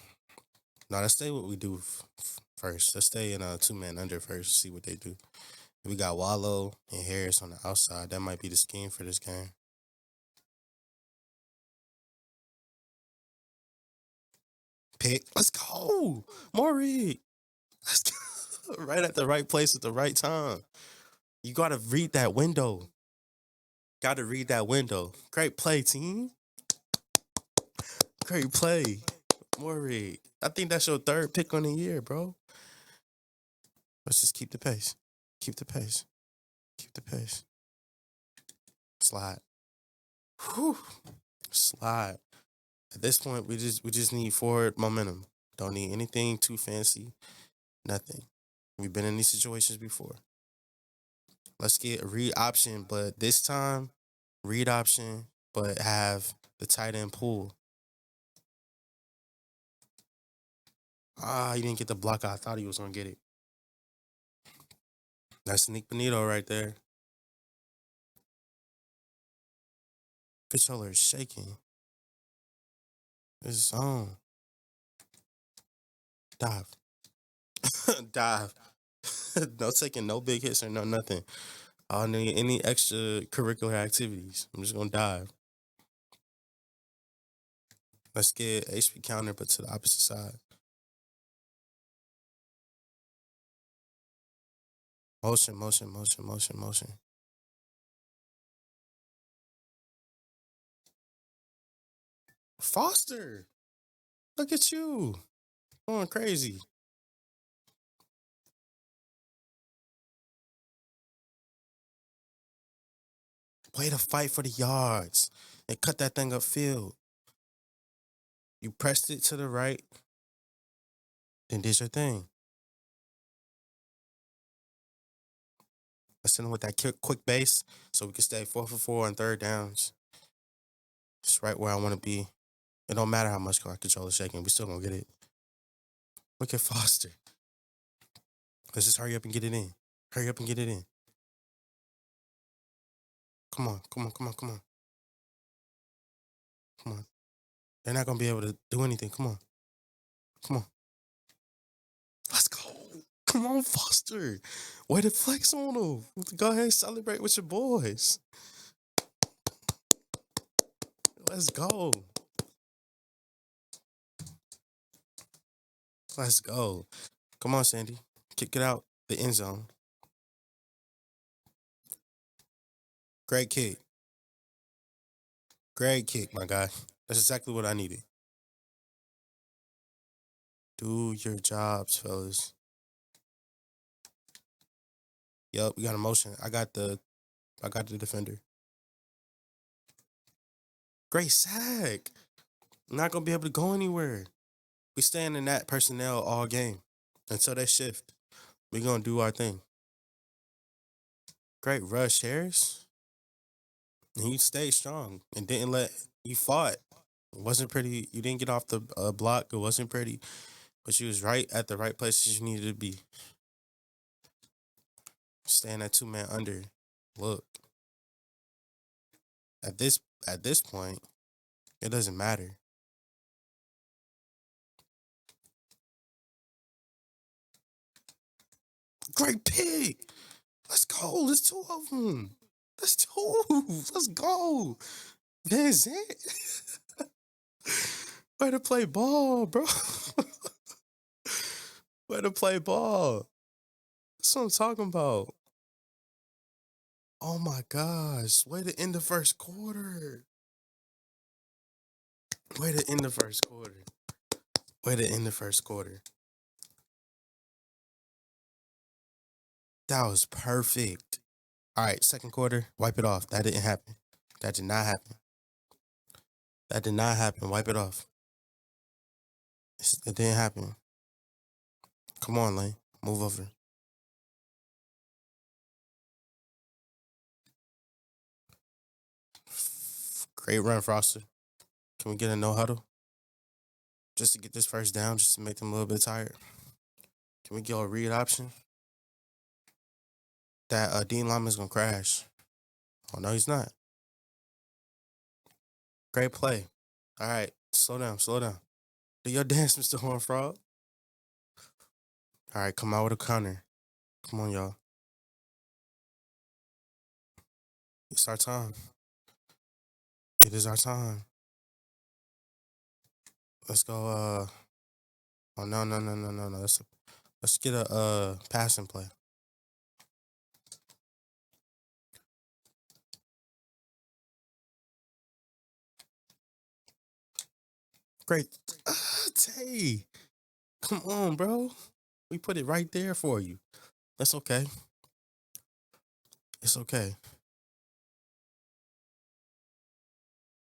no, let's stay what we do first. Let's stay in a 2-man under first, see what they do. We got Wallow and Harris on the outside. That might be the scheme for this game. Pick. Let's go. Maury. Let's go. Right at the right place at the right time. You got to read that window. Got to read that window. Great play, team. Great play. Maury. I think that's your third pick on the year, bro. Let's just keep the pace. Keep the pace. Keep the pace. Slide. Whew. Slide. At this point, we just need forward momentum. Don't need anything too fancy. Nothing. We've been in these situations before. Let's get a read option, but this time, read option, but have the tight end pull. He didn't get the block. I thought he was going to get it. That's Nick Benito right there. Controller is shaking. It's on. Dive. Dive. No taking no big hits or no nothing. I don't need any extra curricular activities. I'm just going to dive. Let's get HP counter, but to the opposite side. Motion, motion, motion, motion, motion. Foster, look at you. Going crazy. Way to fight for the yards and cut that thing upfield. You pressed it to the right, then did your thing. Let's send him with that quick base so we can stay 4 for 4 on third downs. It's right where I want to be. It don't matter how much our control is shaking. We still going to get it. Look at Foster. Let's just hurry up and get it in. Hurry up and get it in. Come on, come on, come on, come on. Come on. They're not going to be able to do anything. Come on. Come on. Let's go. Come on, Foster. Way to flex on them. Go ahead and celebrate with your boys. Let's go. Let's go. Come on, Sandy. Kick it out the end zone. Great kick. Great kick, my guy. That's exactly what I needed. Do your jobs, fellas. Yep, we got a motion. I got the defender. Great sack. I'm not gonna be able to go anywhere. We staying in that personnel all game until they shift. We're gonna do our thing. Great rush, Harris. And you stayed strong and didn't let you fought. It wasn't pretty. You didn't get off the block. It wasn't pretty, but you was right at the right places you needed to be. Staying at 2-man under. Look. At this point, it doesn't matter. Great pick. Let's go. There's 2 of them. That's 2. Let's go. That's it. Way to play ball, bro. Way to play ball. That's what I'm talking about. Oh my gosh. Way to end the first quarter. Way to end the first quarter. Way to end the first quarter. That was perfect. All right, second quarter, wipe it off. That didn't happen. That did not happen. That did not happen. Wipe it off. It didn't happen. Come on, Lane. Move over. Great run, Foster. Can we get a no huddle? Just to get this first down, just to make them a little bit tired. Can we get a read option? That Dean Lyman's going to crash. Oh, no, he's not. Great play. All right, slow down, slow down. Do your dance, Mr. Horn Frog. All right, come out with a counter. Come on, y'all. It's our time. It is our time. Let's go. Oh, no. Let's get a passing play. Great. Tay. Come on, bro. We put it right there for you. That's okay. It's okay.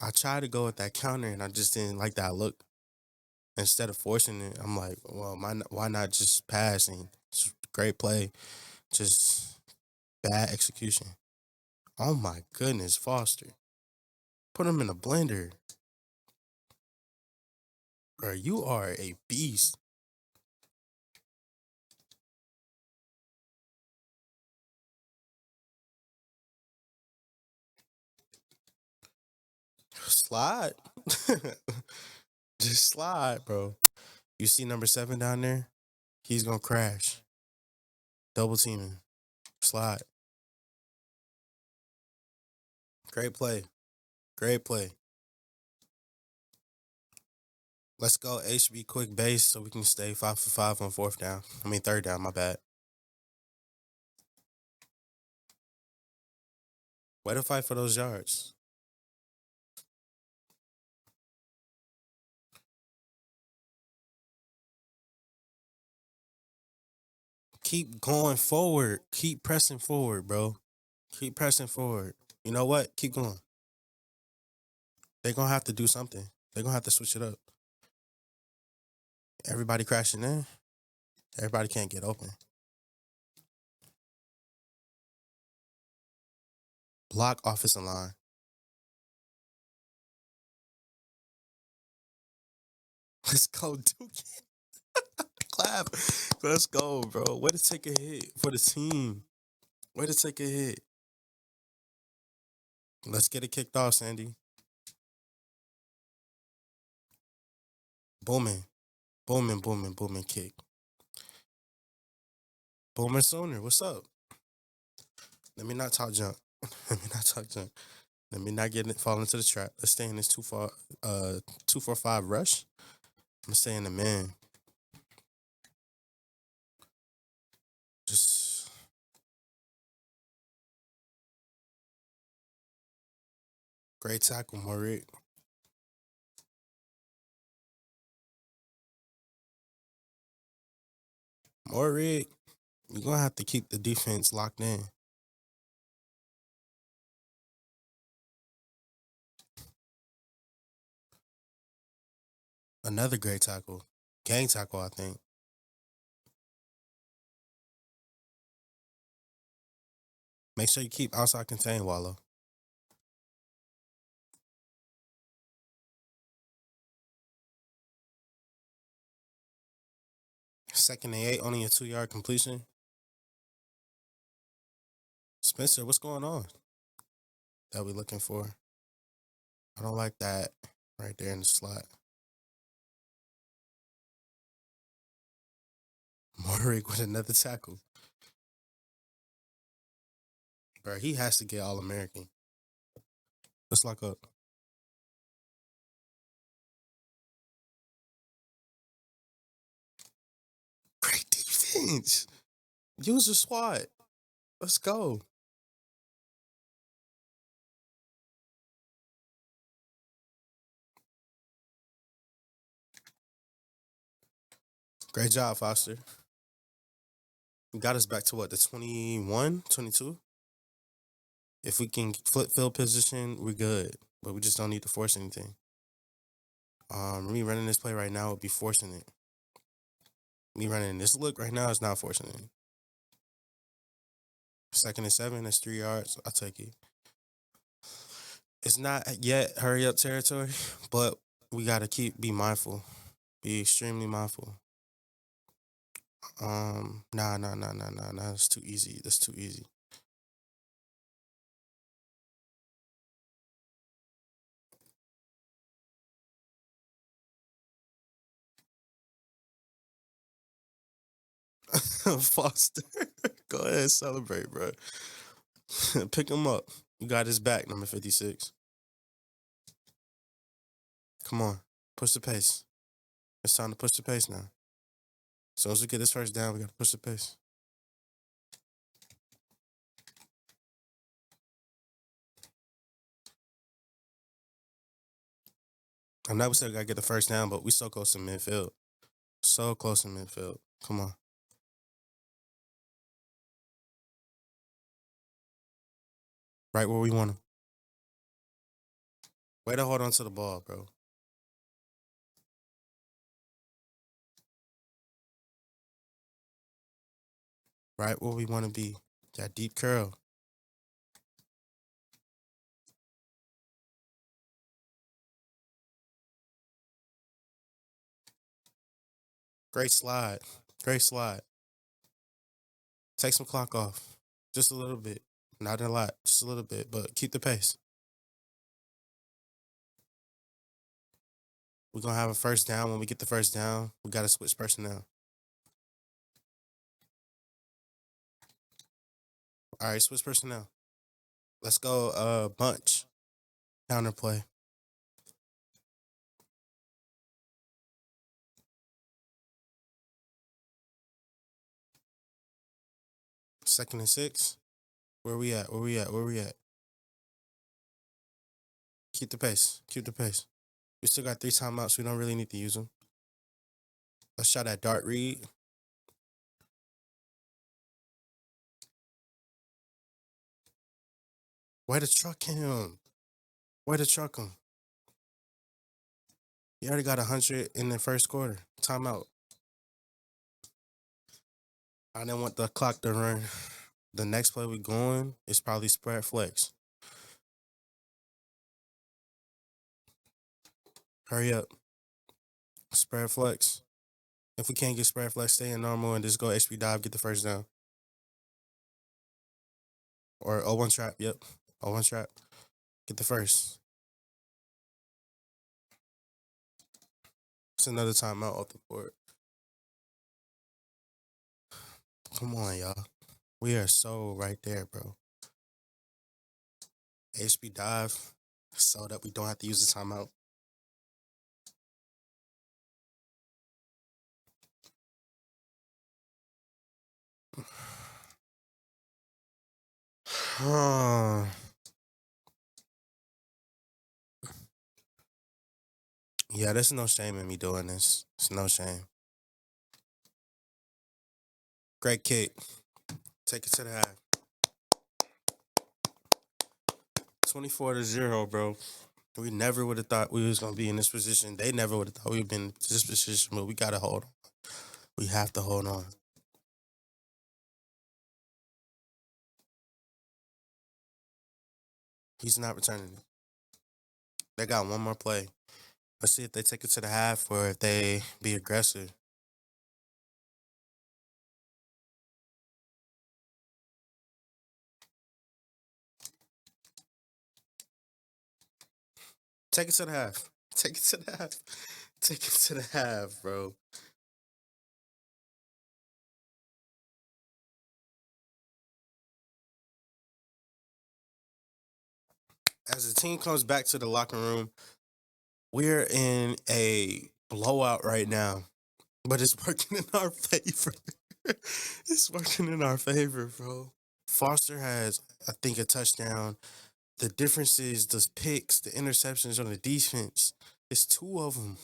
I tried to go with that counter, and I just didn't like that look. Instead of forcing it, I'm like, well, why not just pass? And it's great play. Just bad execution. Oh, my goodness, Foster. Put him in a blender. Bro, you are a beast. Slide. Just slide, bro. You see number 7 down there? He's going to crash. Double teaming. Slide. Great play. Great play. Let's go HB quick base so we can stay 5 for 5 on third down, my bad. Way to fight for those yards. Keep going forward. Keep pressing forward, bro. Keep pressing forward. You know what? Keep going. They're going to have to do something. They're going to have to switch it up. Everybody crashing in. Everybody can't get open. Block offensive line. Let's go, Duke. Clap. Let's go, bro. Way to take a hit for the team. Way to take a hit. Let's get it kicked off, Sandy. Booming. Kick. Boomer Sooner, what's up? Let me not talk junk. Let me not fall into the trap. Let's stay in this 2-4-5 rush. I'm staying the man. Just great tackle, Morik. Morik, you're gonna have to keep the defense locked in. Another great tackle. Gang tackle, I think. Make sure you keep outside contain, Wallow. Second and 8, only a 2-yard completion. Spencer, what's going on? That we looking for. I don't like that right there in the slot. Morik with another tackle. Bro, he has to get All-American. Let's lock up. Great defense. Use your SWAT. Let's go. Great job, Foster. Got us back to what, the 21, 22? If we can flip field position, we're good. But we just don't need to force anything. Me running this play right now would be forcing it. Me running this look right now is not forcing it. 2nd and 7, that's 3 yards. I'll take it. It's not yet hurry up territory, but we gotta be mindful. Be extremely mindful. Nah. That's too easy. That's too easy. Foster, go ahead, celebrate, bro. Pick him up. You got his back, number 56. Come on, push the pace. It's time to push the pace now. As soon as we get this first down, we gotta push the pace. I know we said we gotta get the first down, but we so close to midfield. So close to midfield. Come on. Right where we want him. Way to hold on to the ball, bro. Right where we want to be. That deep curl. Great slide. Great slide. Take some clock off. Just a little bit. Not a lot. Just a little bit. But keep the pace. We're going to have a first down. When we get the first down, we got to switch personnel. All right, switch personnel. Let's go bunch. Counter play. Second and 6. Where we at? Where we at? Where we at? Keep the pace. Keep the pace. We still got 3 timeouts. We don't really need to use them. Let's try that dart read. Way to truck him. Way to truck him. He already got 100 in the first quarter. Timeout. I didn't want the clock to run. The next play we going is probably spread flex. Hurry up. Spread flex. If we can't get spread flex, stay in normal and just go HP dive, get the first down. Or 0-1 trap. Yep. 0-1 trap. Get the first. It's another timeout off the board. Come on, y'all. We are so right there, bro. HP dive so that we don't have to use the timeout. Yeah, there's no shame in me doing this. It's no shame. Great kick. Take it to the half. 24-0, bro. We never would have thought we was going to be in this position. They never would have thought we would have been in this position, but we got to hold on. We have to hold on. He's not returning it. They got one more play. Let's see if they take it to the half or if they be aggressive. Take it to the half. Take it to the half. Take it to the half, bro. As the team comes back to the locker room, we're in a blowout right now, but it's working in our favor. It's working in our favor, bro. Foster has, I think, a touchdown. The difference is the picks, the interceptions on the defense. It's 2 of them.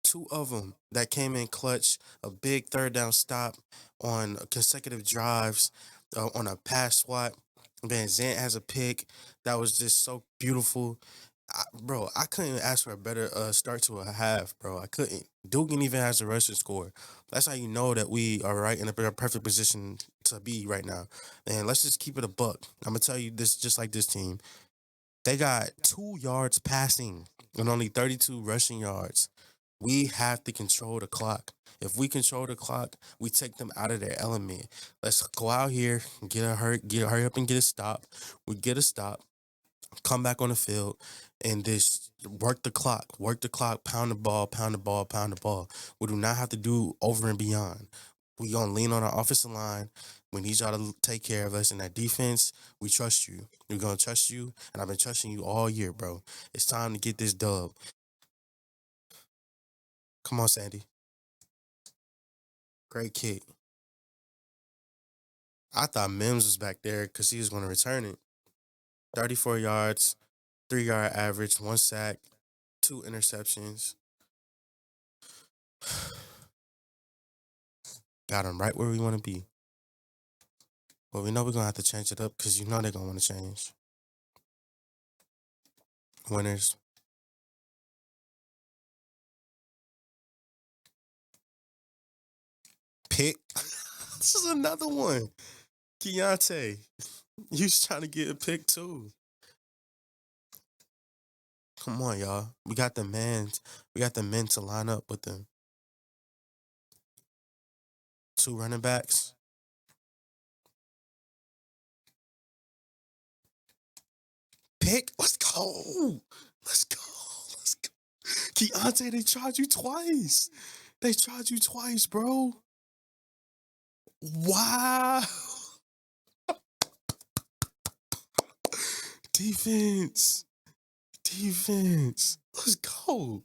2 of them that came in clutch, a big third down stop on consecutive drives, on a pass swat. Van Zant has a pick that was just so beautiful. Bro, I couldn't ask for a better start to a half, bro. I couldn't. Dugan even has a rushing score. That's how you know that we are right in a perfect position to be right now. And let's just keep it a buck. I'm gonna tell you this, just like this team, they got 2 yards passing and only 32 rushing yards. We have to control the clock. If we control the clock, we take them out of their element. Let's go out here, hurry up and get a stop. We get a stop, come back on the field, and just work the clock, pound the ball, pound the ball, pound the ball. We do not have to do over and beyond. We gonna lean on our offensive line. We need y'all to take care of us. In that defense, we trust you. We're gonna trust you, and I've been trusting you all year, bro. It's time to get this dub. Come on, Sandy. Great kick. I thought Mims was back there because he was going to return it. 34 yards, 3-yard average, 1 sack, 2 interceptions. Got him right where we want to be. But we know we're going to have to change it up because you know they're going to want to change. Winners. Pick. This is another one. Keontae. You was trying to get a pick too. Come on, y'all. We got the men. We got the men to line up with them. 2 running backs. Pick. Let's go. Let's go. Let's go. Keontae, they tried you twice. They tried you twice, bro. Wow. Defense. Let's go.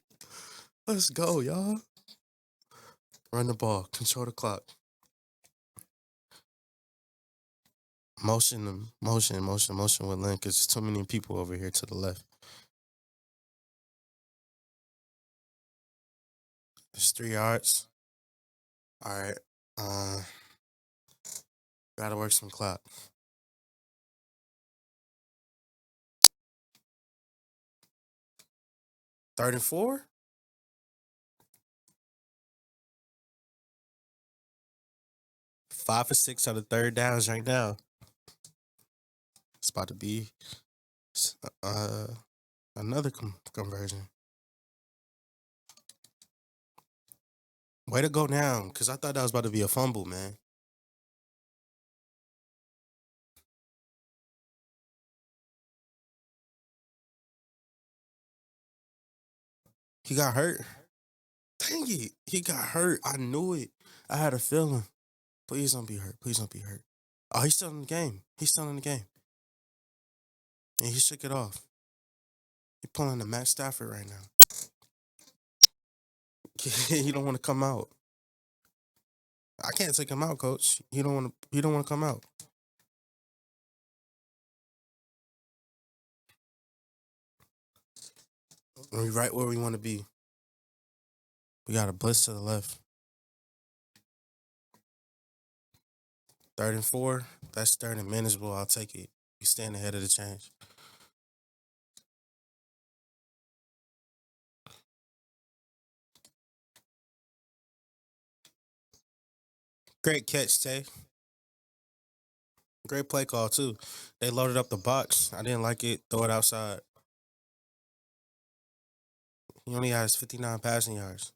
Let's go, y'all. Run the ball. Control the clock. Motion them. Motion with Lynn, because there's too many people over here to the left. It's 3 yards. All right. Gotta work some clock. Third and 4. Five for 6 on the third downs right now. It's about to be another conversion. Way to go down, because I thought that was about to be a fumble, man. He got hurt. Dang it. He got hurt. I knew it. I had a feeling. Please don't be hurt. Please don't be hurt. Oh, he's still in the game. And he shook it off. He's pulling the Matt Stafford right now. He don't want to come out. I can't take him out, coach. He don't want to come out. We're right where we want to be. We got a blitz to the left. 3rd and 4. That's 3rd and manageable. I'll take it. We stand ahead of the change. Great catch, Tay. Great play call, too. They loaded up the box. I didn't like it. Throw it outside. He only has 59 passing yards.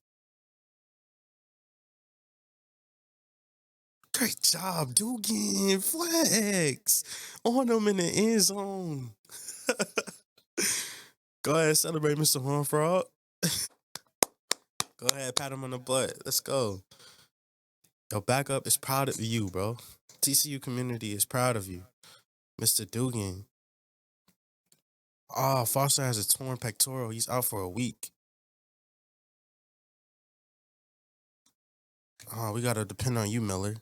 Great job, Dugan. Flex. On them in the end zone. Go ahead, celebrate Mr. Hornfrog. Go ahead, pat him on the butt. Let's go. Your backup is proud of you, bro. TCU community is proud of you. Mr. Dugan. Oh, Foster has a torn pectoral. He's out for a week. Oh, we got to depend on you, Miller.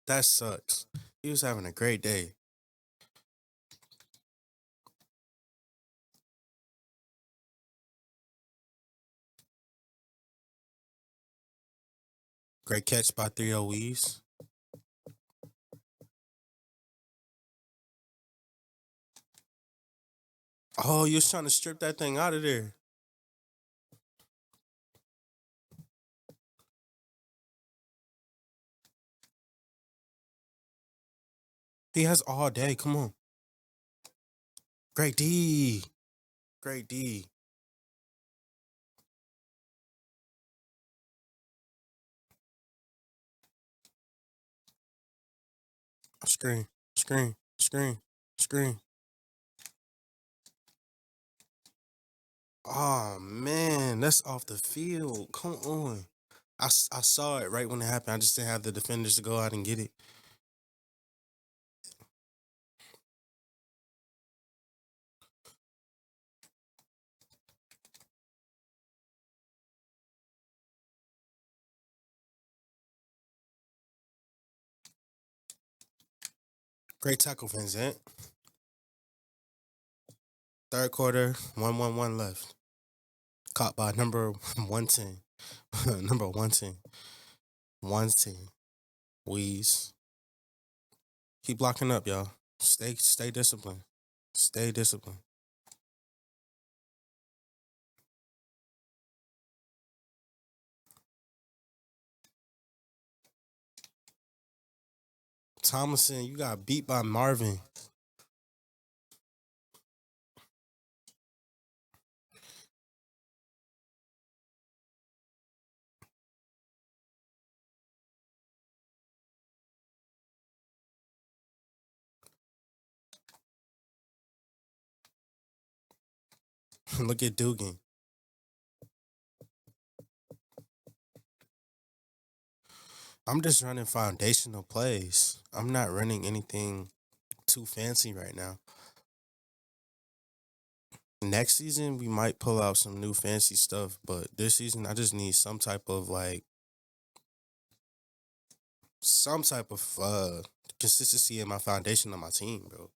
That sucks. He was having a great day. Great catch by 3-0 Weaves. Oh, you was trying to strip that thing out of there. He has all day. Come on. Great D. Great D. Screen. Screen. Screen. Screen. Oh, man. That's off the field. Come on. I saw it right when it happened. I just didn't have the defenders to go out and get it. Great tackle, Vincent. Third quarter, 1-1-1 left. Caught by number 110. Number 110. 110. Wheeze. Keep blocking up, y'all. Stay disciplined. Stay disciplined. Thomason, you got beat by Marvin. Look at Dugan. I'm just running foundational plays. I'm not running anything too fancy right now. Next season, we might pull out some new fancy stuff, but this season, I just need some type of consistency in my foundation on my team, bro.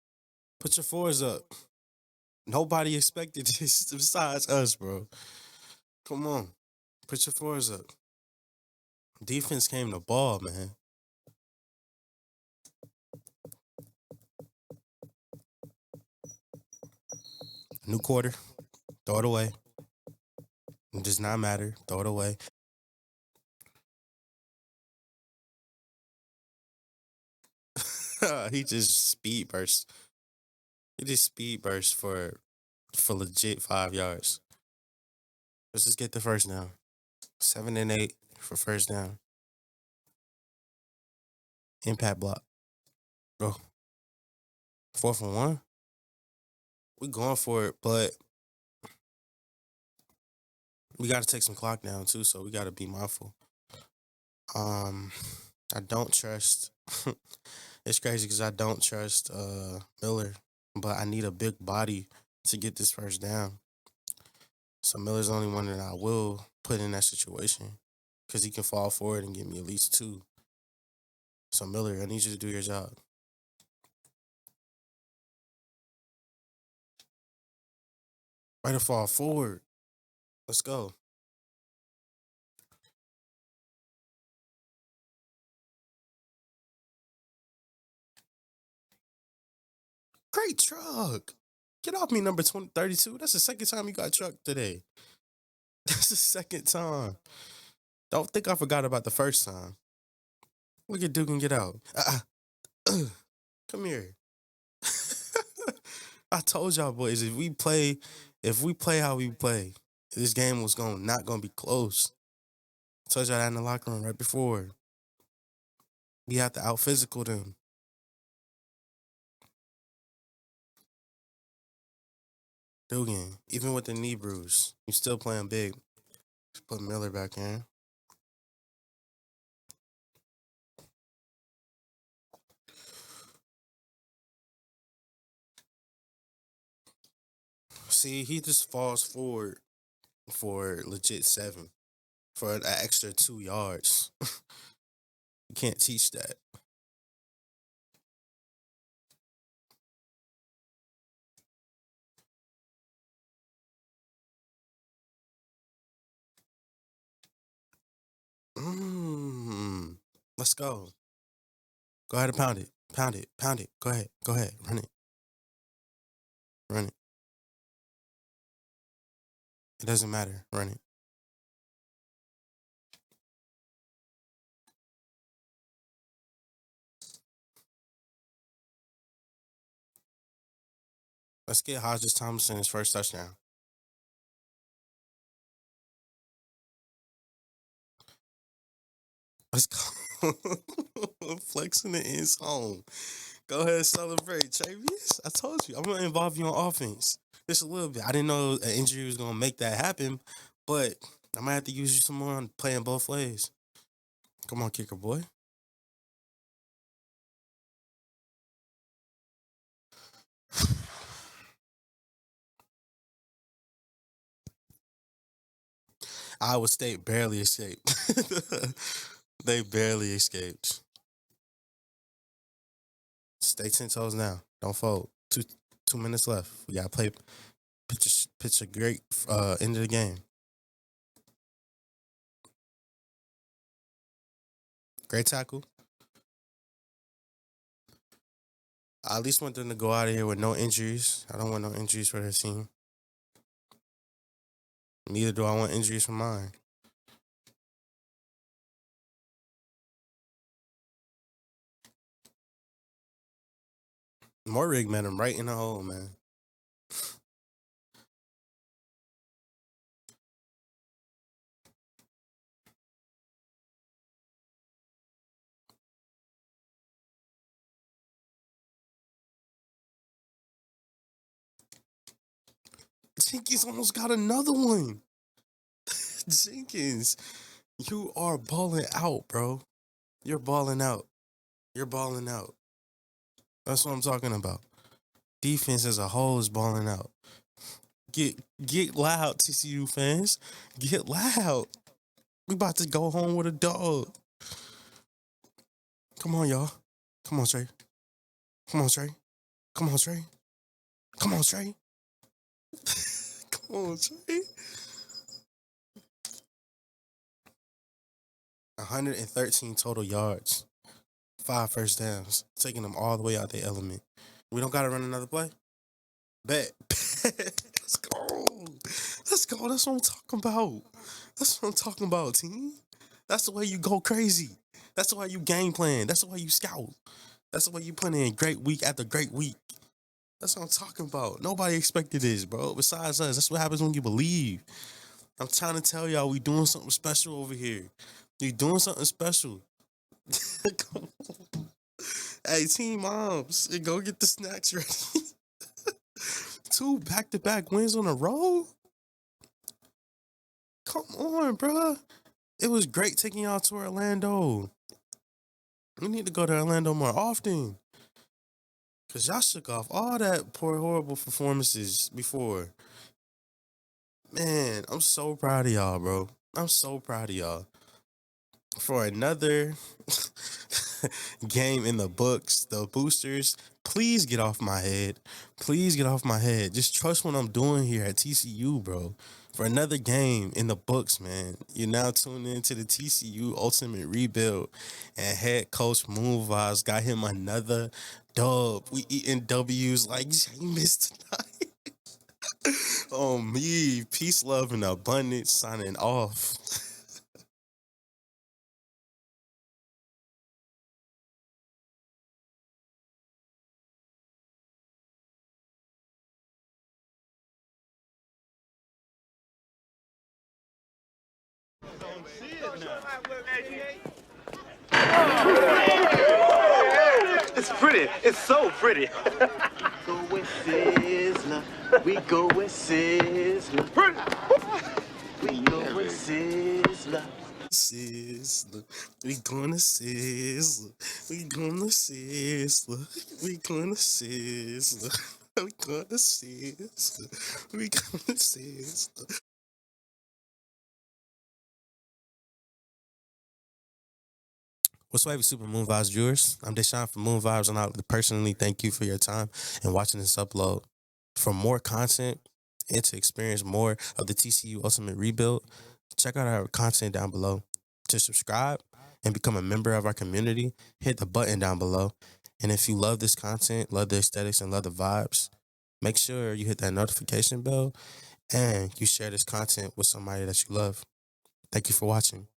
Put your fours up. Nobody expected this besides us, bro. Come on. Put your fours up. Defense came to ball, man. New quarter. Throw it away. It does not matter. Throw it away. He just speed burst. He just speed burst for legit 5 yards. Let's just get the first down. 7 and 8 for first down. Impact block. Bro. 4th and 1. We going for it, but we got to take some clock down too, so we got to be mindful. I don't trust. It's crazy because I don't trust Miller, but I need a big body to get this first down. So Miller's the only one that I will put in that situation because he can fall forward and get me at least 2. So Miller, I need you to do your job. Way to fall forward. Let's go. Great truck. Get off me, number 32. That's the second time you got trucked today. That's the second time. Don't think I forgot about the first time. Look at Dugan get out. Come here. I told y'all boys, if we play how we play, this game was not gonna be close. I told y'all that in the locker room right before. We have to out physical them. Dugan, even with the knee bruise, you still playing big. Just put Miller back in. See, he just falls forward for legit 7 for an extra 2 yards. You can't teach that. Let's go. Go ahead and pound it. Pound it. Pound it. Go ahead. Go ahead. Run it. Run it. It doesn't matter. Run it. Let's get Hodges Thompson his first touchdown. Let's go. Flexing the end zone. Go ahead and celebrate, Travis. I told you, I'm going to involve you on offense just a little bit. I didn't know an injury was going to make that happen, but I might have to use you some more on playing both ways. Come on, kicker boy. Iowa State barely escaped. They barely escaped. Stay 10 toes now. Don't fold. 2 minutes left. We got to play. Pitch a great end of the game. Great tackle. I at least want them to go out of here with no injuries. I don't want no injuries for their team. Neither do I want injuries for mine. Morrig met him right in the hole, man. Jenkins almost got another one. Jenkins, you are balling out, bro. You're balling out. You're balling out. That's what I'm talking about. Defense as a whole is balling out. Get loud, TCU fans. Get loud. We about to go home with a dog. Come on, y'all. Come on, Trey. Come on, Trey. Come on, Trey. Come on, Trey. Come on, Trey. 113 total yards. 5 first downs. Taking them all the way out their element. We don't got to run another play? Bet. Let's go. Let's go. That's what I'm talking about. That's what I'm talking about, team. That's the way you go crazy. That's the way you game plan. That's the way you scout. That's the way you put in great week after great week. That's what I'm talking about. Nobody expected this, bro. Besides us, that's what happens when you believe. I'm trying to tell y'all we doing something special over here. We doing something special. Come on. Hey, team moms, go get the snacks ready. 2 back-to-back wins on the road? Come on, bro. It was great taking y'all to Orlando. We need to go to Orlando more often. Because y'all shook off all that poor, horrible performances before. Man, I'm so proud of y'all, bro. I'm so proud of y'all. For another game in the books, the boosters, please get off my head. Please get off my head. Just trust what I'm doing here at TCU, bro. For another game in the books, man. You're now tuned into the TCU Ultimate Rebuild. And head coach Moon Vibes got him another dub. We eating W's like Jameis tonight. Oh, me. Peace, love, and abundance signing off. It's pretty. It's so pretty. Go with Sizzler. We go with Sizzler. We go with Sizzler. Sizzler. We gonna sizzle. We gonna sizzle. We gonna sizzle. We gonna sizzle. We gonna sizzle. What's up, Super Moon Vibes viewers? I'm Deshaun from Moon Vibes, and I personally thank you for your time and watching this upload. For more content and to experience more of the TCU Ultimate Rebuild, check out our content down below. to subscribe and become a member of our community, hit the button down below. And if you love this content, love the aesthetics, and love the vibes, make sure you hit that notification bell and you share this content with somebody that you love. Thank you for watching.